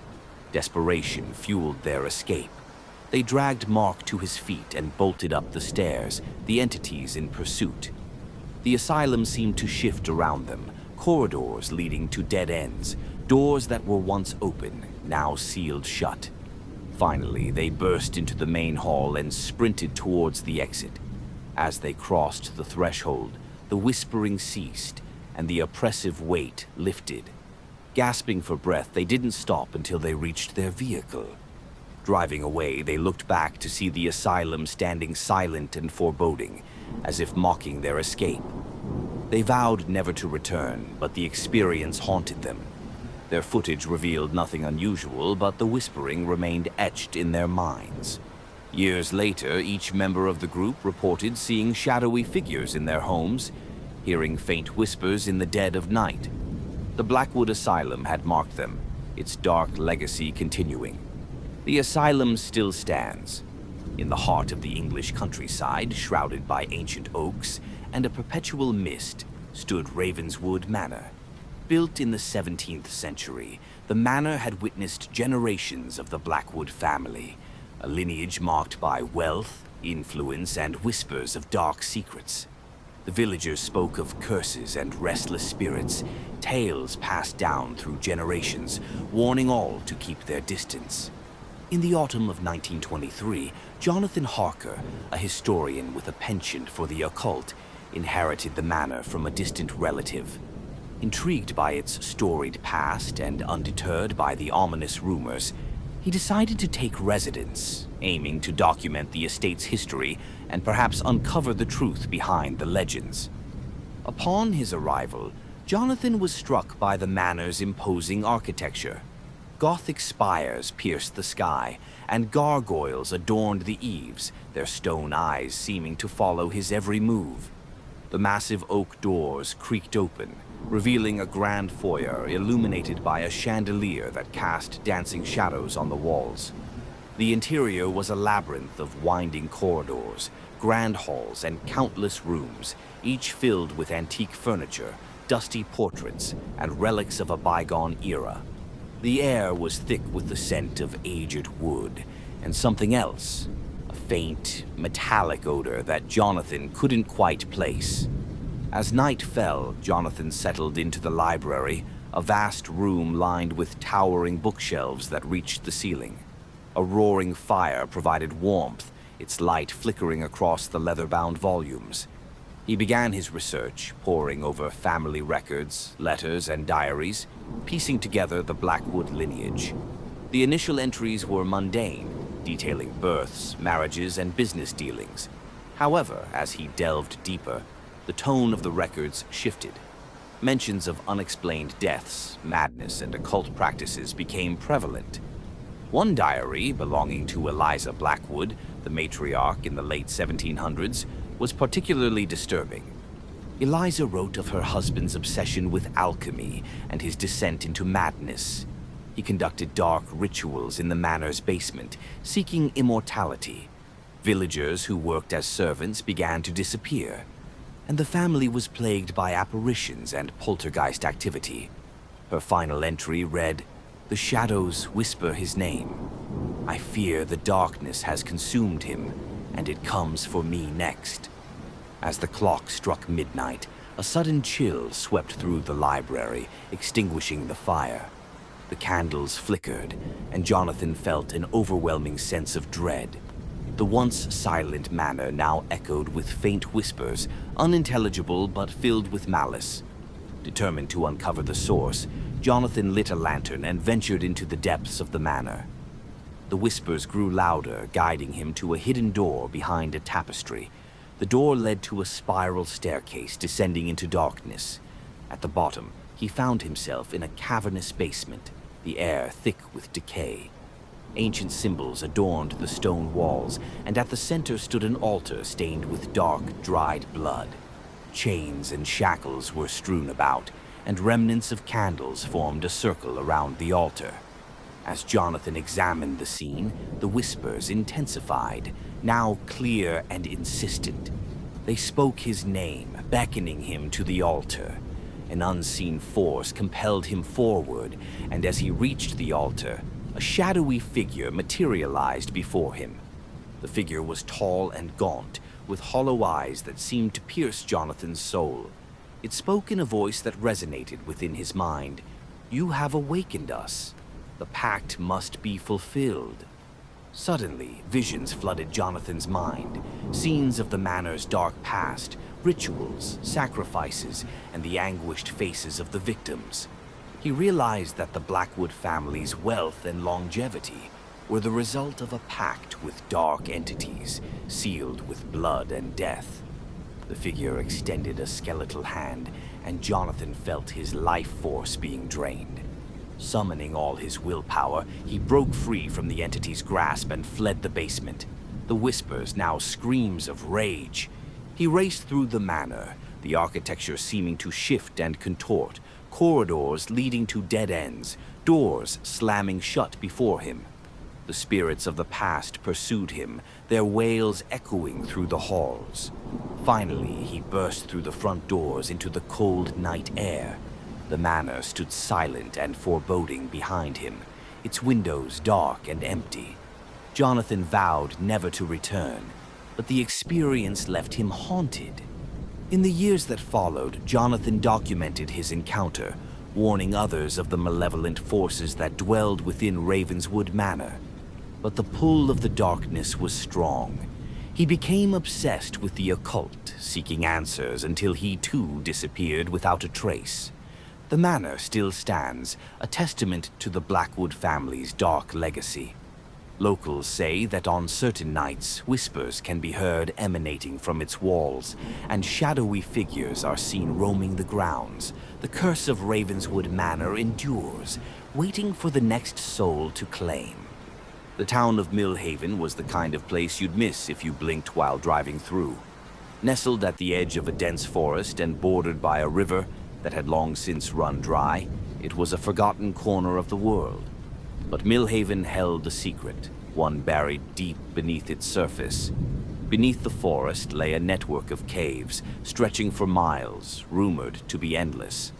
Desperation fueled their escape. They dragged Mark to his feet and bolted up the stairs, the entities in pursuit. The asylum seemed to shift around them, corridors leading to dead ends, doors that were once open, now sealed shut. Finally, they burst into the main hall and sprinted towards the exit. As they crossed the threshold, the whispering ceased, and the oppressive weight lifted. Gasping for breath, they didn't stop until they reached their vehicle. Driving away, they looked back to see the asylum standing silent and foreboding, as if mocking their escape. They vowed never to return, but the experience haunted them. Their footage revealed nothing unusual, but the whispering remained etched in their minds. Years later, each member of the group reported seeing shadowy figures in their homes, hearing faint whispers in the dead of night. The Blackwood Asylum had marked them, its dark legacy continuing. The asylum still stands. In the heart of the English countryside, shrouded by ancient oaks and a perpetual mist, stood Ravenswood Manor. Built in the 17th century, the manor had witnessed generations of the Blackwood family, a lineage marked by wealth, influence, and whispers of dark secrets. The villagers spoke of curses and restless spirits, tales passed down through generations, warning all to keep their distance. In the autumn of 1923, Jonathan Harker, a historian with a penchant for the occult, inherited the manor from a distant relative. Intrigued by its storied past and undeterred by the ominous rumors, he decided to take residence, aiming to document the estate's history and perhaps uncover the truth behind the legends. Upon his arrival, Jonathan was struck by the manor's imposing architecture. Gothic spires pierced the sky, and gargoyles adorned the eaves, their stone eyes seeming to follow his every move. The massive oak doors creaked open, revealing a grand foyer illuminated by a chandelier that cast dancing shadows on the walls. The interior was a labyrinth of winding corridors, grand halls, and countless rooms, each filled with antique furniture, dusty portraits, and relics of a bygone era. The air was thick with the scent of aged wood, and something else, a faint, metallic odor that Jonathan couldn't quite place. As night fell, Jonathan settled into the library, a vast room lined with towering bookshelves that reached the ceiling. A roaring fire provided warmth, its light flickering across the leather-bound volumes. He began his research, poring over family records, letters, and diaries, piecing together the Blackwood lineage. The initial entries were mundane, detailing births, marriages, and business dealings. However, as he delved deeper, the tone of the records shifted. Mentions of unexplained deaths, madness, and occult practices became prevalent. One diary, belonging to Eliza Blackwood, the matriarch in the late 1700s, was particularly disturbing. Eliza wrote of her husband's obsession with alchemy and his descent into madness. He conducted dark rituals in the manor's basement, seeking immortality. Villagers who worked as servants began to disappear, and the family was plagued by apparitions and poltergeist activity. Her final entry read, "The shadows whisper his name. I fear the darkness has consumed him, and it comes for me next." As the clock struck midnight, a sudden chill swept through the library, extinguishing the fire. The candles flickered, and Jonathan felt an overwhelming sense of dread. The once silent manor now echoed with faint whispers, unintelligible but filled with malice. Determined to uncover the source, Jonathan lit a lantern and ventured into the depths of the manor. The whispers grew louder, guiding him to a hidden door behind a tapestry. The door led to a spiral staircase descending into darkness. At the bottom, he found himself in a cavernous basement, the air thick with decay. Ancient symbols adorned the stone walls, and at the center stood an altar stained with dark, dried blood. Chains and shackles were strewn about, and remnants of candles formed a circle around the altar. As Jonathan examined the scene, the whispers intensified, now clear and insistent. They spoke his name, beckoning him to the altar. An unseen force compelled him forward, and as he reached the altar, a shadowy figure materialized before him. The figure was tall and gaunt, with hollow eyes that seemed to pierce Jonathan's soul. It spoke in a voice that resonated within his mind. "You have awakened us. The pact must be fulfilled." Suddenly, visions flooded Jonathan's mind, scenes of the manor's dark past, rituals, sacrifices, and the anguished faces of the victims. He realized that the Blackwood family's wealth and longevity were the result of a pact with dark entities, sealed with blood and death. The figure extended a skeletal hand, and Jonathan felt his life force being drained. Summoning all his willpower, he broke free from the entity's grasp and fled the basement. The whispers now screams of rage. He raced through the manor, the architecture seeming to shift and contort, corridors leading to dead ends, doors slamming shut before him. The spirits of the past pursued him, their wails echoing through the halls. Finally, he burst through the front doors into the cold night air. The manor stood silent and foreboding behind him, its windows dark and empty. Jonathan vowed never to return, but the experience left him haunted. In the years that followed, Jonathan documented his encounter, warning others of the malevolent forces that dwelled within Ravenswood Manor. But the pull of the darkness was strong. He became obsessed with the occult, seeking answers until he too disappeared without a trace. The manor still stands, a testament to the Blackwood family's dark legacy. Locals say that on certain nights, whispers can be heard emanating from its walls, and shadowy figures are seen roaming the grounds. The curse of Ravenswood Manor endures, waiting for the next soul to claim. The town of Millhaven was the kind of place you'd miss if you blinked while driving through. Nestled at the edge of a dense forest and bordered by a river that had long since run dry, it was a forgotten corner of the world. But Millhaven held a secret, one buried deep beneath its surface. Beneath the forest lay a network of caves, stretching for miles, rumored to be endless.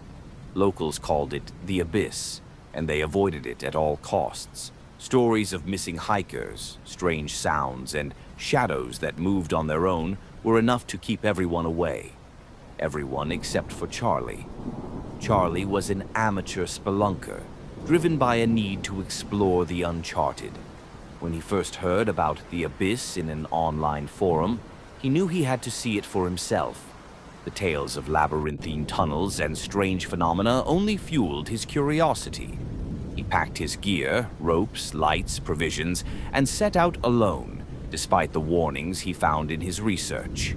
Locals called it the Abyss, and they avoided it at all costs. Stories of missing hikers, strange sounds, and shadows that moved on their own were enough to keep everyone away. Everyone except for Charlie. Charlie was an amateur spelunker, driven by a need to explore the uncharted. When he first heard about the Abyss in an online forum, he knew he had to see it for himself. The tales of labyrinthine tunnels and strange phenomena only fueled his curiosity. He packed his gear, ropes, lights, provisions, and set out alone, despite the warnings he found in his research.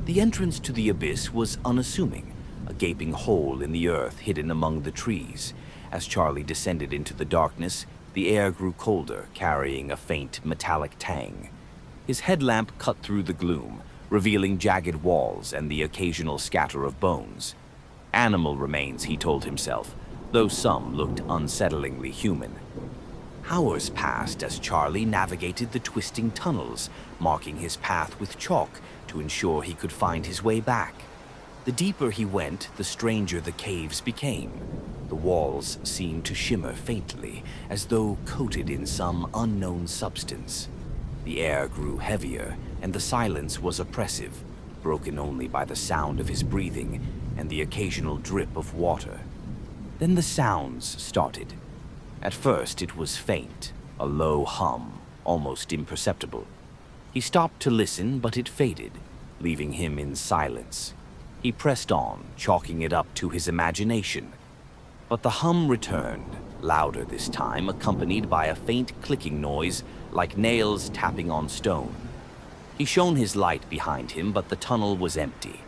The entrance to the Abyss was unassuming, a gaping hole in the earth hidden among the trees. As Charlie descended into the darkness, the air grew colder, carrying a faint metallic tang. His headlamp cut through the gloom, revealing jagged walls and the occasional scatter of bones. Animal remains, he told himself, though some looked unsettlingly human. Hours passed as Charlie navigated the twisting tunnels, marking his path with chalk to ensure he could find his way back. The deeper he went, the stranger the caves became. The walls seemed to shimmer faintly, as though coated in some unknown substance. The air grew heavier, and the silence was oppressive, broken only by the sound of his breathing and the occasional drip of water. Then the sounds started. At first it was faint, a low hum, almost imperceptible. He stopped to listen, but it faded, leaving him in silence. He pressed on, chalking it up to his imagination. But the hum returned, louder this time, accompanied by a faint clicking noise like nails tapping on stone. He shone his light behind him, but the tunnel was empty.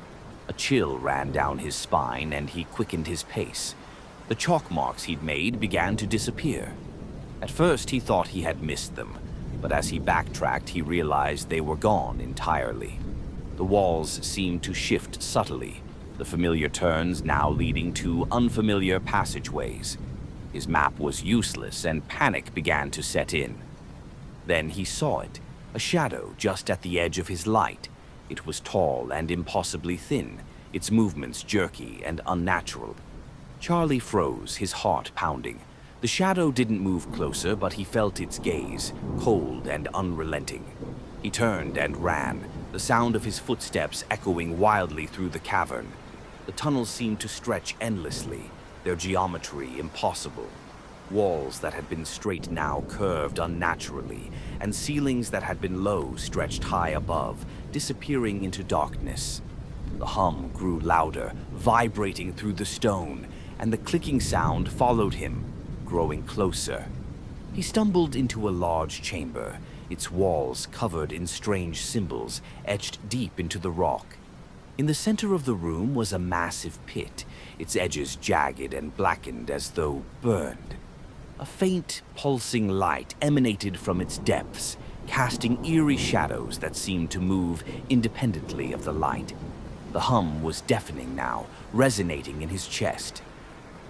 A chill ran down his spine, and he quickened his pace. The chalk marks he'd made began to disappear. At first he thought he had missed them, but as he backtracked he realized they were gone entirely. The walls seemed to shift subtly, the familiar turns now leading to unfamiliar passageways. His map was useless, and panic began to set in. Then he saw it, a shadow just at the edge of his light. It was tall and impossibly thin, its movements jerky and unnatural. Charlie froze, his heart pounding. The shadow didn't move closer, but he felt its gaze, cold and unrelenting. He turned and ran, the sound of his footsteps echoing wildly through the cavern. The tunnels seemed to stretch endlessly, their geometry impossible. Walls that had been straight now curved unnaturally, and ceilings that had been low stretched high above, disappearing into darkness. The hum grew louder, vibrating through the stone, and the clicking sound followed him, growing closer. He stumbled into a large chamber, its walls covered in strange symbols etched deep into the rock. In the center of the room was a massive pit, its edges jagged and blackened as though burned. A faint, pulsing light emanated from its depths, casting eerie shadows that seemed to move independently of the light. The hum was deafening now, resonating in his chest.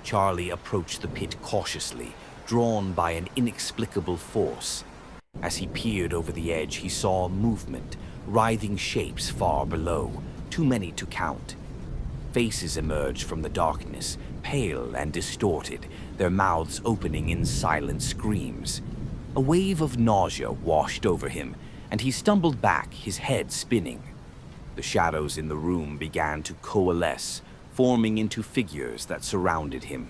Charlie approached the pit cautiously, drawn by an inexplicable force. As he peered over the edge, he saw movement, writhing shapes far below, too many to count. Faces emerged from the darkness, pale and distorted, their mouths opening in silent screams. A wave of nausea washed over him, and he stumbled back, his head spinning. The shadows in the room began to coalesce, forming into figures that surrounded him.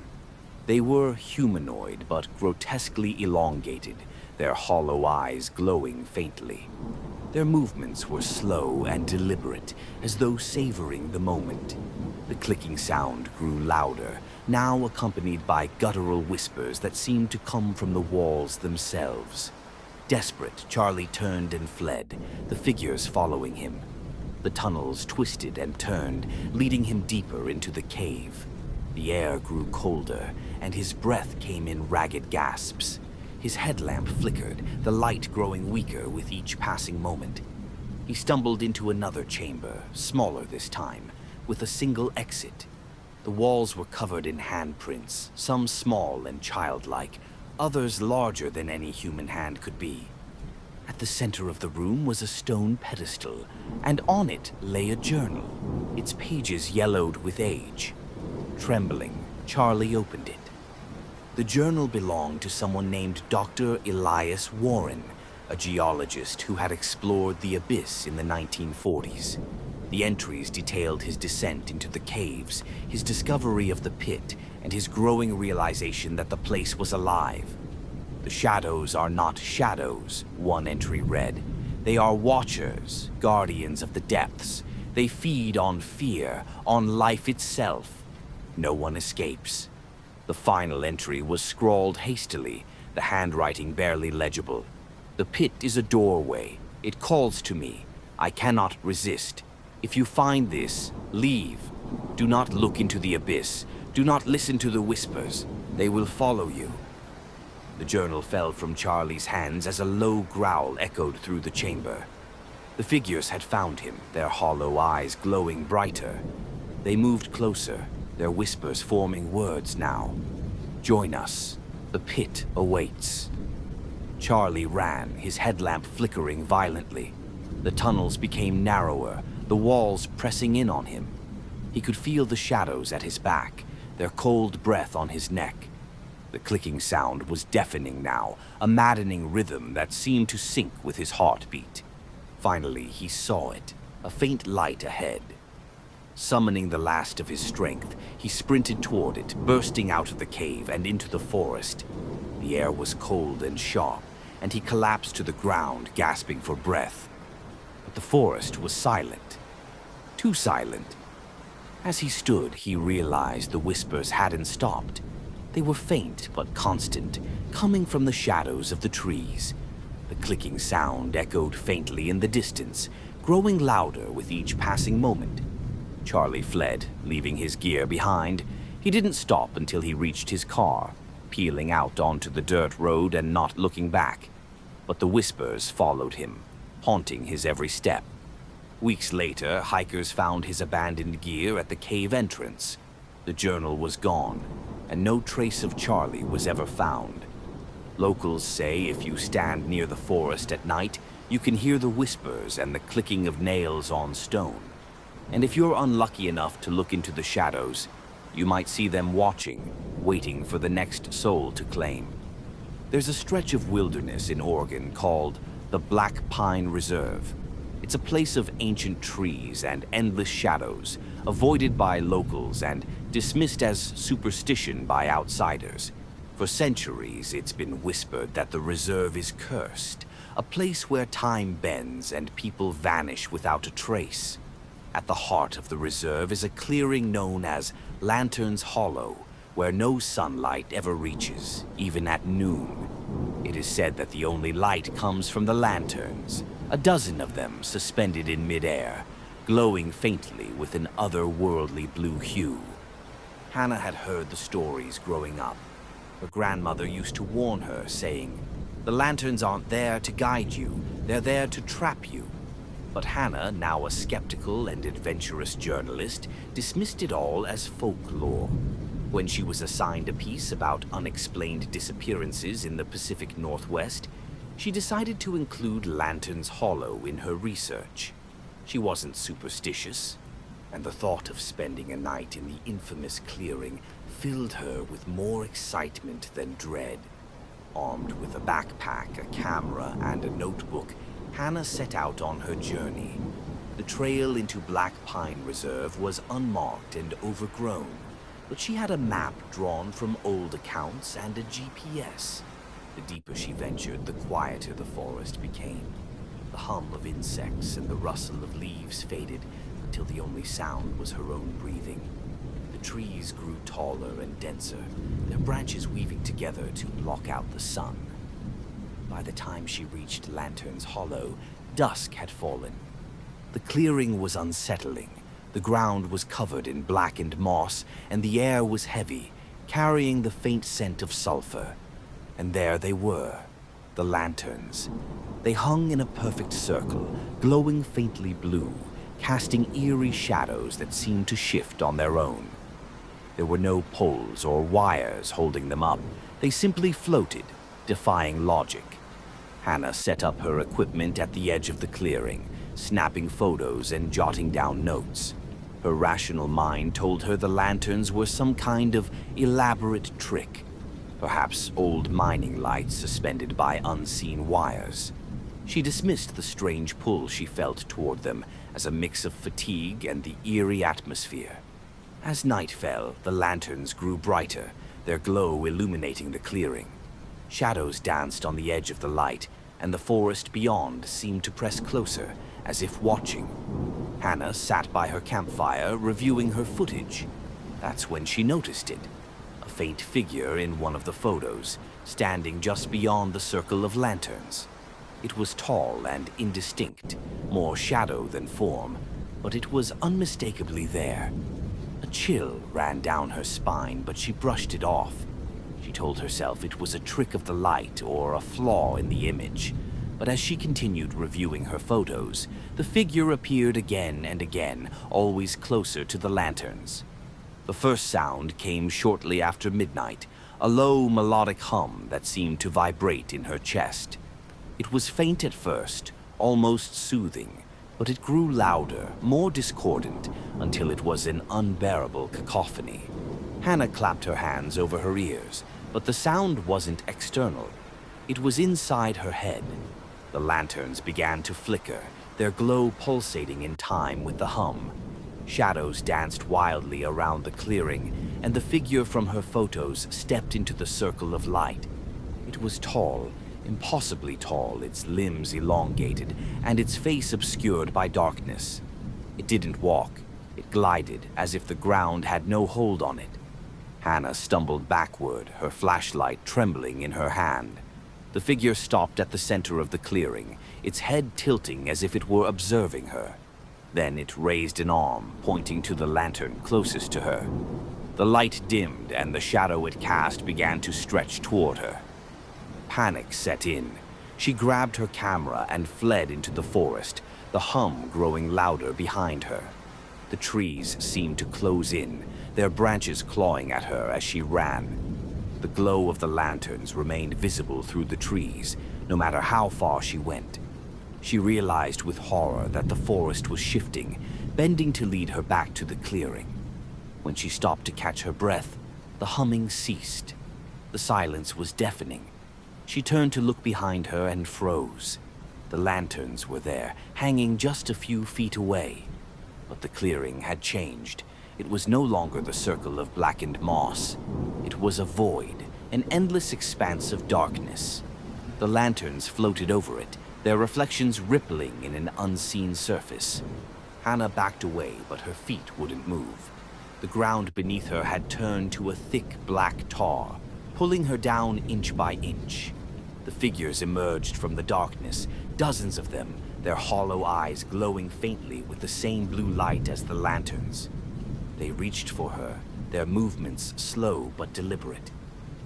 They were humanoid but grotesquely elongated, their hollow eyes glowing faintly. Their movements were slow and deliberate, as though savoring the moment. The clicking sound grew louder, now accompanied by guttural whispers that seemed to come from the walls themselves. Desperate, Charlie turned and fled, the figures following him. The tunnels twisted and turned, leading him deeper into the cave. The air grew colder, and his breath came in ragged gasps. His headlamp flickered, the light growing weaker with each passing moment. He stumbled into another chamber, smaller this time, with a single exit. The walls were covered in handprints, some small and childlike, others larger than any human hand could be. At the center of the room was a stone pedestal, and on it lay a journal, its pages yellowed with age. Trembling, Charlie opened it. The journal belonged to someone named Dr. Elias Warren, a geologist who had explored the abyss in the 1940s. The entries detailed his descent into the caves, his discovery of the pit, and his growing realization that the place was alive. "The shadows are not shadows," one entry read. "They are watchers, guardians of the depths. They feed on fear, on life itself. No one escapes." The final entry was scrawled hastily, the handwriting barely legible. "The pit is a doorway. It calls to me. I cannot resist. If you find this, leave. Do not look into the abyss. Do not listen to the whispers. They will follow you." The journal fell from Charlie's hands as a low growl echoed through the chamber. The figures had found him, their hollow eyes glowing brighter. They moved closer, their whispers forming words now. "Join us. The pit awaits." Charlie ran, his headlamp flickering violently. The tunnels became narrower, the walls pressing in on him. He could feel the shadows at his back, their cold breath on his neck. The clicking sound was deafening now, a maddening rhythm that seemed to sync with his heartbeat. Finally, he saw it, a faint light ahead. Summoning the last of his strength, he sprinted toward it, bursting out of the cave and into the forest. The air was cold and sharp, and he collapsed to the ground, gasping for breath. But the forest was silent. Too silent. As he stood, he realized the whispers hadn't stopped. They were faint but constant, coming from the shadows of the trees. The clicking sound echoed faintly in the distance, growing louder with each passing moment. Charlie fled, leaving his gear behind. He didn't stop until he reached his car, peeling out onto the dirt road and not looking back. But the whispers followed him, haunting his every step. Weeks later, hikers found his abandoned gear at the cave entrance. The journal was gone, and no trace of Charlie was ever found. Locals say if you stand near the forest at night, you can hear the whispers and the clicking of nails on stone. And if you're unlucky enough to look into the shadows, You might see them watching, waiting for the next soul to claim. There's a stretch of wilderness in Oregon called the Black Pine Reserve. It's a place of ancient trees and endless shadows, avoided by locals and dismissed as superstition by outsiders. For centuries, it's been whispered that the reserve is cursed, a place where time bends and people vanish without a trace. At the heart of the reserve is a clearing known as Lantern's Hollow, where no sunlight ever reaches, even at noon. It is said that the only light comes from the lanterns, a dozen of them suspended in midair, glowing faintly with an otherworldly blue hue. Hannah had heard the stories growing up. Her grandmother used to warn her, saying, "The lanterns aren't there to guide you, they're there to trap you." But Hannah, now a skeptical and adventurous journalist, dismissed it all as folklore. When she was assigned a piece about unexplained disappearances in the Pacific Northwest, she decided to include Lantern's Hollow in her research. She wasn't superstitious, and the thought of spending a night in the infamous clearing filled her with more excitement than dread. Armed with a backpack, a camera, and a notebook, Hannah set out on her journey. The trail into Black Pine Reserve was unmarked and overgrown, but she had a map drawn from old accounts and a GPS. The deeper she ventured, the quieter the forest became. The hum of insects and the rustle of leaves faded until the only sound was her own breathing. The trees grew taller and denser, their branches weaving together to block out the sun. By the time she reached Lantern's Hollow, dusk had fallen. The clearing was unsettling. The ground was covered in blackened moss, and the air was heavy, carrying the faint scent of sulfur. And there they were, the lanterns. They hung in a perfect circle, glowing faintly blue, casting eerie shadows that seemed to shift on their own. There were no poles or wires holding them up. They simply floated, defying logic. Hannah set up her equipment at the edge of the clearing, snapping photos and jotting down notes. Her rational mind told her the lanterns were some kind of elaborate trick, perhaps old mining lights suspended by unseen wires. She dismissed the strange pull she felt toward them as a mix of fatigue and the eerie atmosphere. As night fell, the lanterns grew brighter, their glow illuminating the clearing. Shadows danced on the edge of the light, and the forest beyond seemed to press closer, as if watching. Hannah sat by her campfire, reviewing her footage. That's when she noticed it. A faint figure in one of the photos, standing just beyond the circle of lanterns. It was tall and indistinct, more shadow than form, but it was unmistakably there. A chill ran down her spine, but she brushed it off. She told herself it was a trick of the light or a flaw in the image. But as she continued reviewing her photos, the figure appeared again and again, always closer to the lanterns. The first sound came shortly after midnight, a low melodic hum that seemed to vibrate in her chest. It was faint at first, almost soothing, but it grew louder, more discordant, until it was an unbearable cacophony. Hannah clapped her hands over her ears, but the sound wasn't external. It was inside her head. The lanterns began to flicker, their glow pulsating in time with the hum. Shadows danced wildly around the clearing, and the figure from her photos stepped into the circle of light. It was tall, impossibly tall, its limbs elongated, and its face obscured by darkness. It didn't walk. It glided, as if the ground had no hold on it. Hannah stumbled backward, her flashlight trembling in her hand. The figure stopped at the center of the clearing, its head tilting as if it were observing her. Then it raised an arm, pointing to the lantern closest to her. The light dimmed, and the shadow it cast began to stretch toward her. Panic set in. She grabbed her camera and fled into the forest, the hum growing louder behind her. The trees seemed to close in, their branches clawing at her as she ran. The glow of the lanterns remained visible through the trees, no matter how far she went. She realized with horror that the forest was shifting, bending to lead her back to the clearing. When she stopped to catch her breath, the humming ceased. The silence was deafening. She turned to look behind her and froze. The lanterns were there, hanging just a few feet away. But the clearing had changed. It was no longer the circle of blackened moss. It was a void, an endless expanse of darkness. The lanterns floated over it, their reflections rippling in an unseen surface. Hannah backed away, but her feet wouldn't move. The ground beneath her had turned to a thick black tar, pulling her down inch by inch. The figures emerged from the darkness, dozens of them, their hollow eyes glowing faintly with the same blue light as the lanterns. They reached for her, their movements slow but deliberate.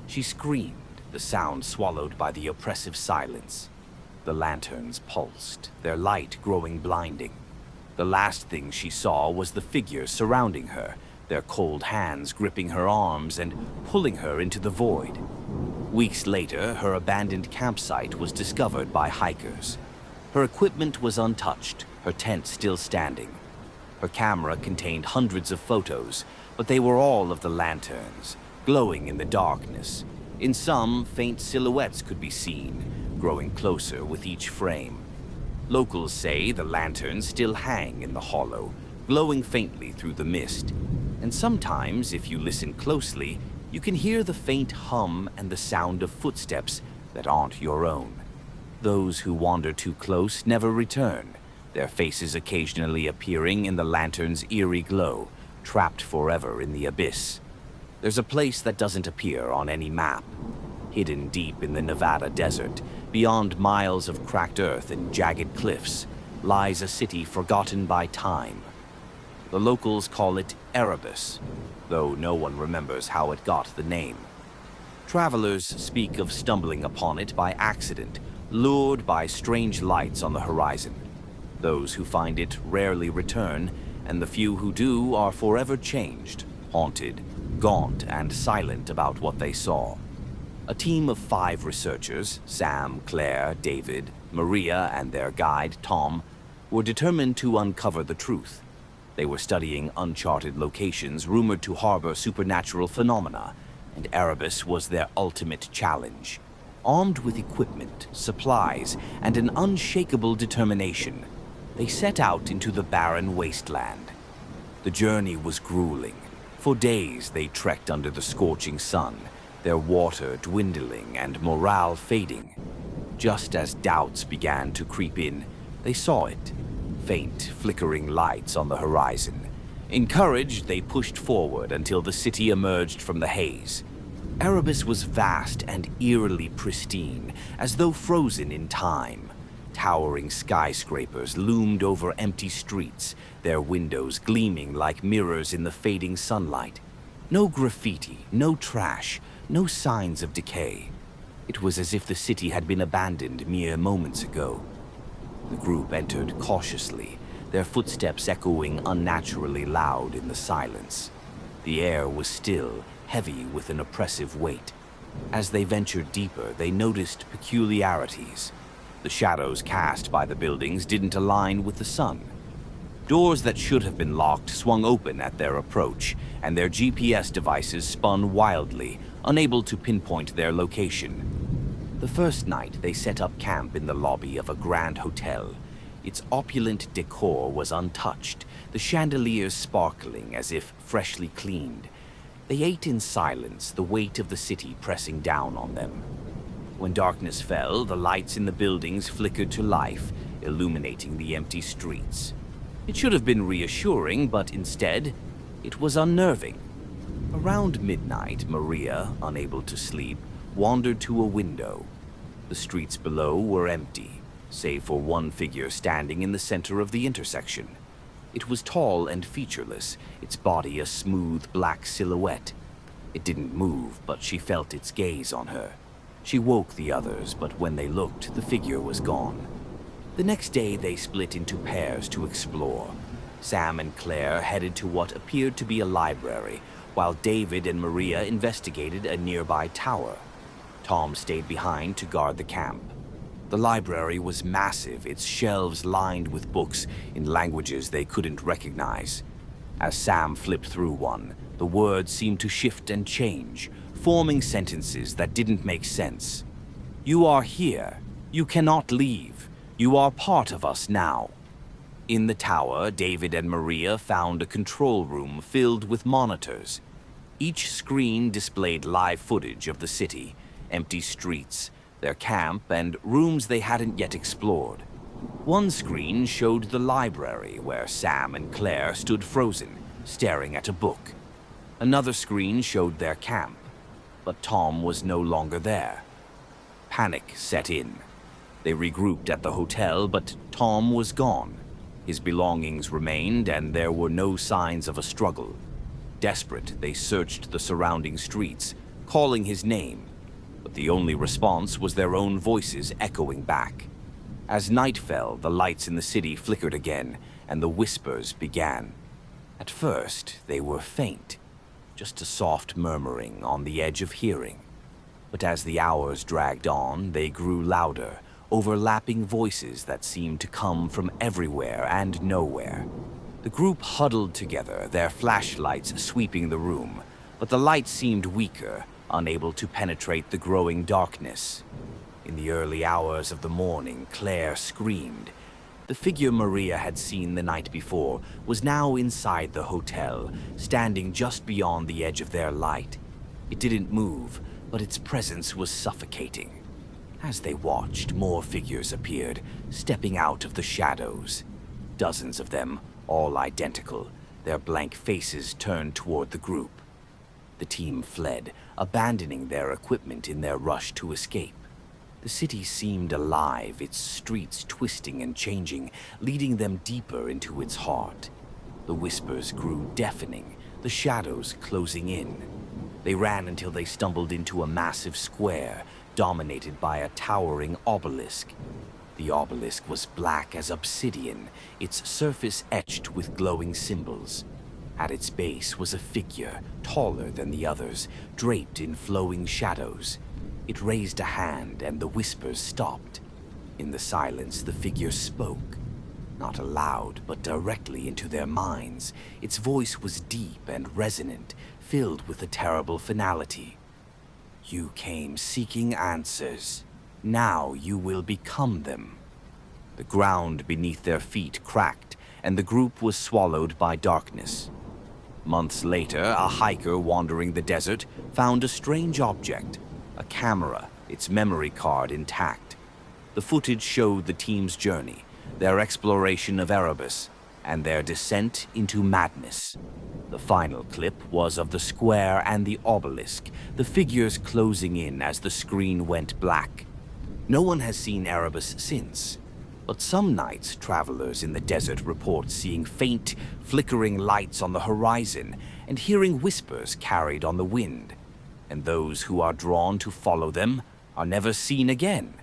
She screamed, the sound swallowed by the oppressive silence. The lanterns pulsed, their light growing blinding. The last thing she saw was the figures surrounding her, their cold hands gripping her arms and pulling her into the void. Weeks later, her abandoned campsite was discovered by hikers. Her equipment was untouched, her tent still standing. Her camera contained hundreds of photos, but they were all of the lanterns, glowing in the darkness. In some, faint silhouettes could be seen, growing closer with each frame. Locals say the lanterns still hang in the hollow, glowing faintly through the mist. And sometimes, if you listen closely, you can hear the faint hum and the sound of footsteps that aren't your own. Those who wander too close never return, their faces occasionally appearing in the lantern's eerie glow, trapped forever in the abyss. There's a place that doesn't appear on any map. Hidden deep in the Nevada desert, beyond miles of cracked earth and jagged cliffs, lies a city forgotten by time. The locals call it Erebus, though no one remembers how it got the name. Travelers speak of stumbling upon it by accident, lured by strange lights on the horizon. Those who find it rarely return, and the few who do are forever changed, haunted, gaunt, and silent about what they saw. A team of 5 researchers, Sam, Claire, David, Maria, and their guide, Tom, were determined to uncover the truth. They were studying uncharted locations rumored to harbor supernatural phenomena, and Erebus was their ultimate challenge. Armed with equipment, supplies, and an unshakable determination, they set out into the barren wasteland. The journey was grueling. For days they trekked under the scorching sun, their water dwindling and morale fading. Just as doubts began to creep in, they saw it. Faint, flickering lights on the horizon. Encouraged, they pushed forward until the city emerged from the haze. Erebus was vast and eerily pristine, as though frozen in time. Towering skyscrapers loomed over empty streets, their windows gleaming like mirrors in the fading sunlight. No graffiti, no trash, no signs of decay. It was as if the city had been abandoned mere moments ago. The group entered cautiously, their footsteps echoing unnaturally loud in the silence. The air was still, heavy with an oppressive weight. As they ventured deeper, they noticed peculiarities. The shadows cast by the buildings didn't align with the sun. Doors that should have been locked swung open at their approach, and their GPS devices spun wildly, unable to pinpoint their location. The first night, they set up camp in the lobby of a grand hotel. Its opulent decor was untouched, the chandeliers sparkling as if freshly cleaned. They ate in silence, the weight of the city pressing down on them. When darkness fell, the lights in the buildings flickered to life, illuminating the empty streets. It should have been reassuring, but instead, it was unnerving. Around midnight, Maria, unable to sleep, wandered to a window. The streets below were empty, save for one figure standing in the center of the intersection. It was tall and featureless, its body a smooth black silhouette. It didn't move, but she felt its gaze on her. She woke the others, but when they looked, the figure was gone. The next day, they split into pairs to explore. Sam and Claire headed to what appeared to be a library, while David and Maria investigated a nearby tower. Tom stayed behind to guard the camp. The library was massive, its shelves lined with books in languages they couldn't recognize. As Sam flipped through one, the words seemed to shift and change, forming sentences that didn't make sense. "You are here. You cannot leave. You are part of us now." In the tower, David and Maria found a control room filled with monitors. Each screen displayed live footage of the city, empty streets, their camp, and rooms they hadn't yet explored. One screen showed the library where Sam and Claire stood frozen, staring at a book. Another screen showed their camp, but Tom was no longer there. Panic set in. They regrouped at the hotel, but Tom was gone. His belongings remained, and there were no signs of a struggle. Desperate, they searched the surrounding streets, calling his name, but the only response was their own voices echoing back. As night fell, the lights in the city flickered again, and the whispers began. At first, they were faint, just a soft murmuring on the edge of hearing. But as the hours dragged on, they grew louder, overlapping voices that seemed to come from everywhere and nowhere. The group huddled together, their flashlights sweeping the room, but the light seemed weaker, unable to penetrate the growing darkness. In the early hours of the morning, Claire screamed. The figure Maria had seen the night before was now inside the hotel, standing just beyond the edge of their light. It didn't move, but its presence was suffocating. As they watched, more figures appeared, stepping out of the shadows. Dozens of them, all identical, their blank faces turned toward the group. The team fled, abandoning their equipment in their rush to escape. The city seemed alive, its streets twisting and changing, leading them deeper into its heart. The whispers grew deafening, the shadows closing in. They ran until they stumbled into a massive square, dominated by a towering obelisk. The obelisk was black as obsidian, its surface etched with glowing symbols. At its base was a figure, taller than the others, draped in flowing shadows. It raised a hand, and the whispers stopped. In the silence, the figure spoke. Not aloud, but directly into their minds. Its voice was deep and resonant, filled with a terrible finality. "You came seeking answers. Now you will become them." The ground beneath their feet cracked, and the group was swallowed by darkness. Months later, a hiker wandering the desert found a strange object, a camera, its memory card intact. The footage showed the team's journey, their exploration of Erebus, and their descent into madness. The final clip was of the square and the obelisk, the figures closing in as the screen went black. No one has seen Erebus since, but some nights travelers in the desert report seeing faint, flickering lights on the horizon and hearing whispers carried on the wind. And those who are drawn to follow them are never seen again.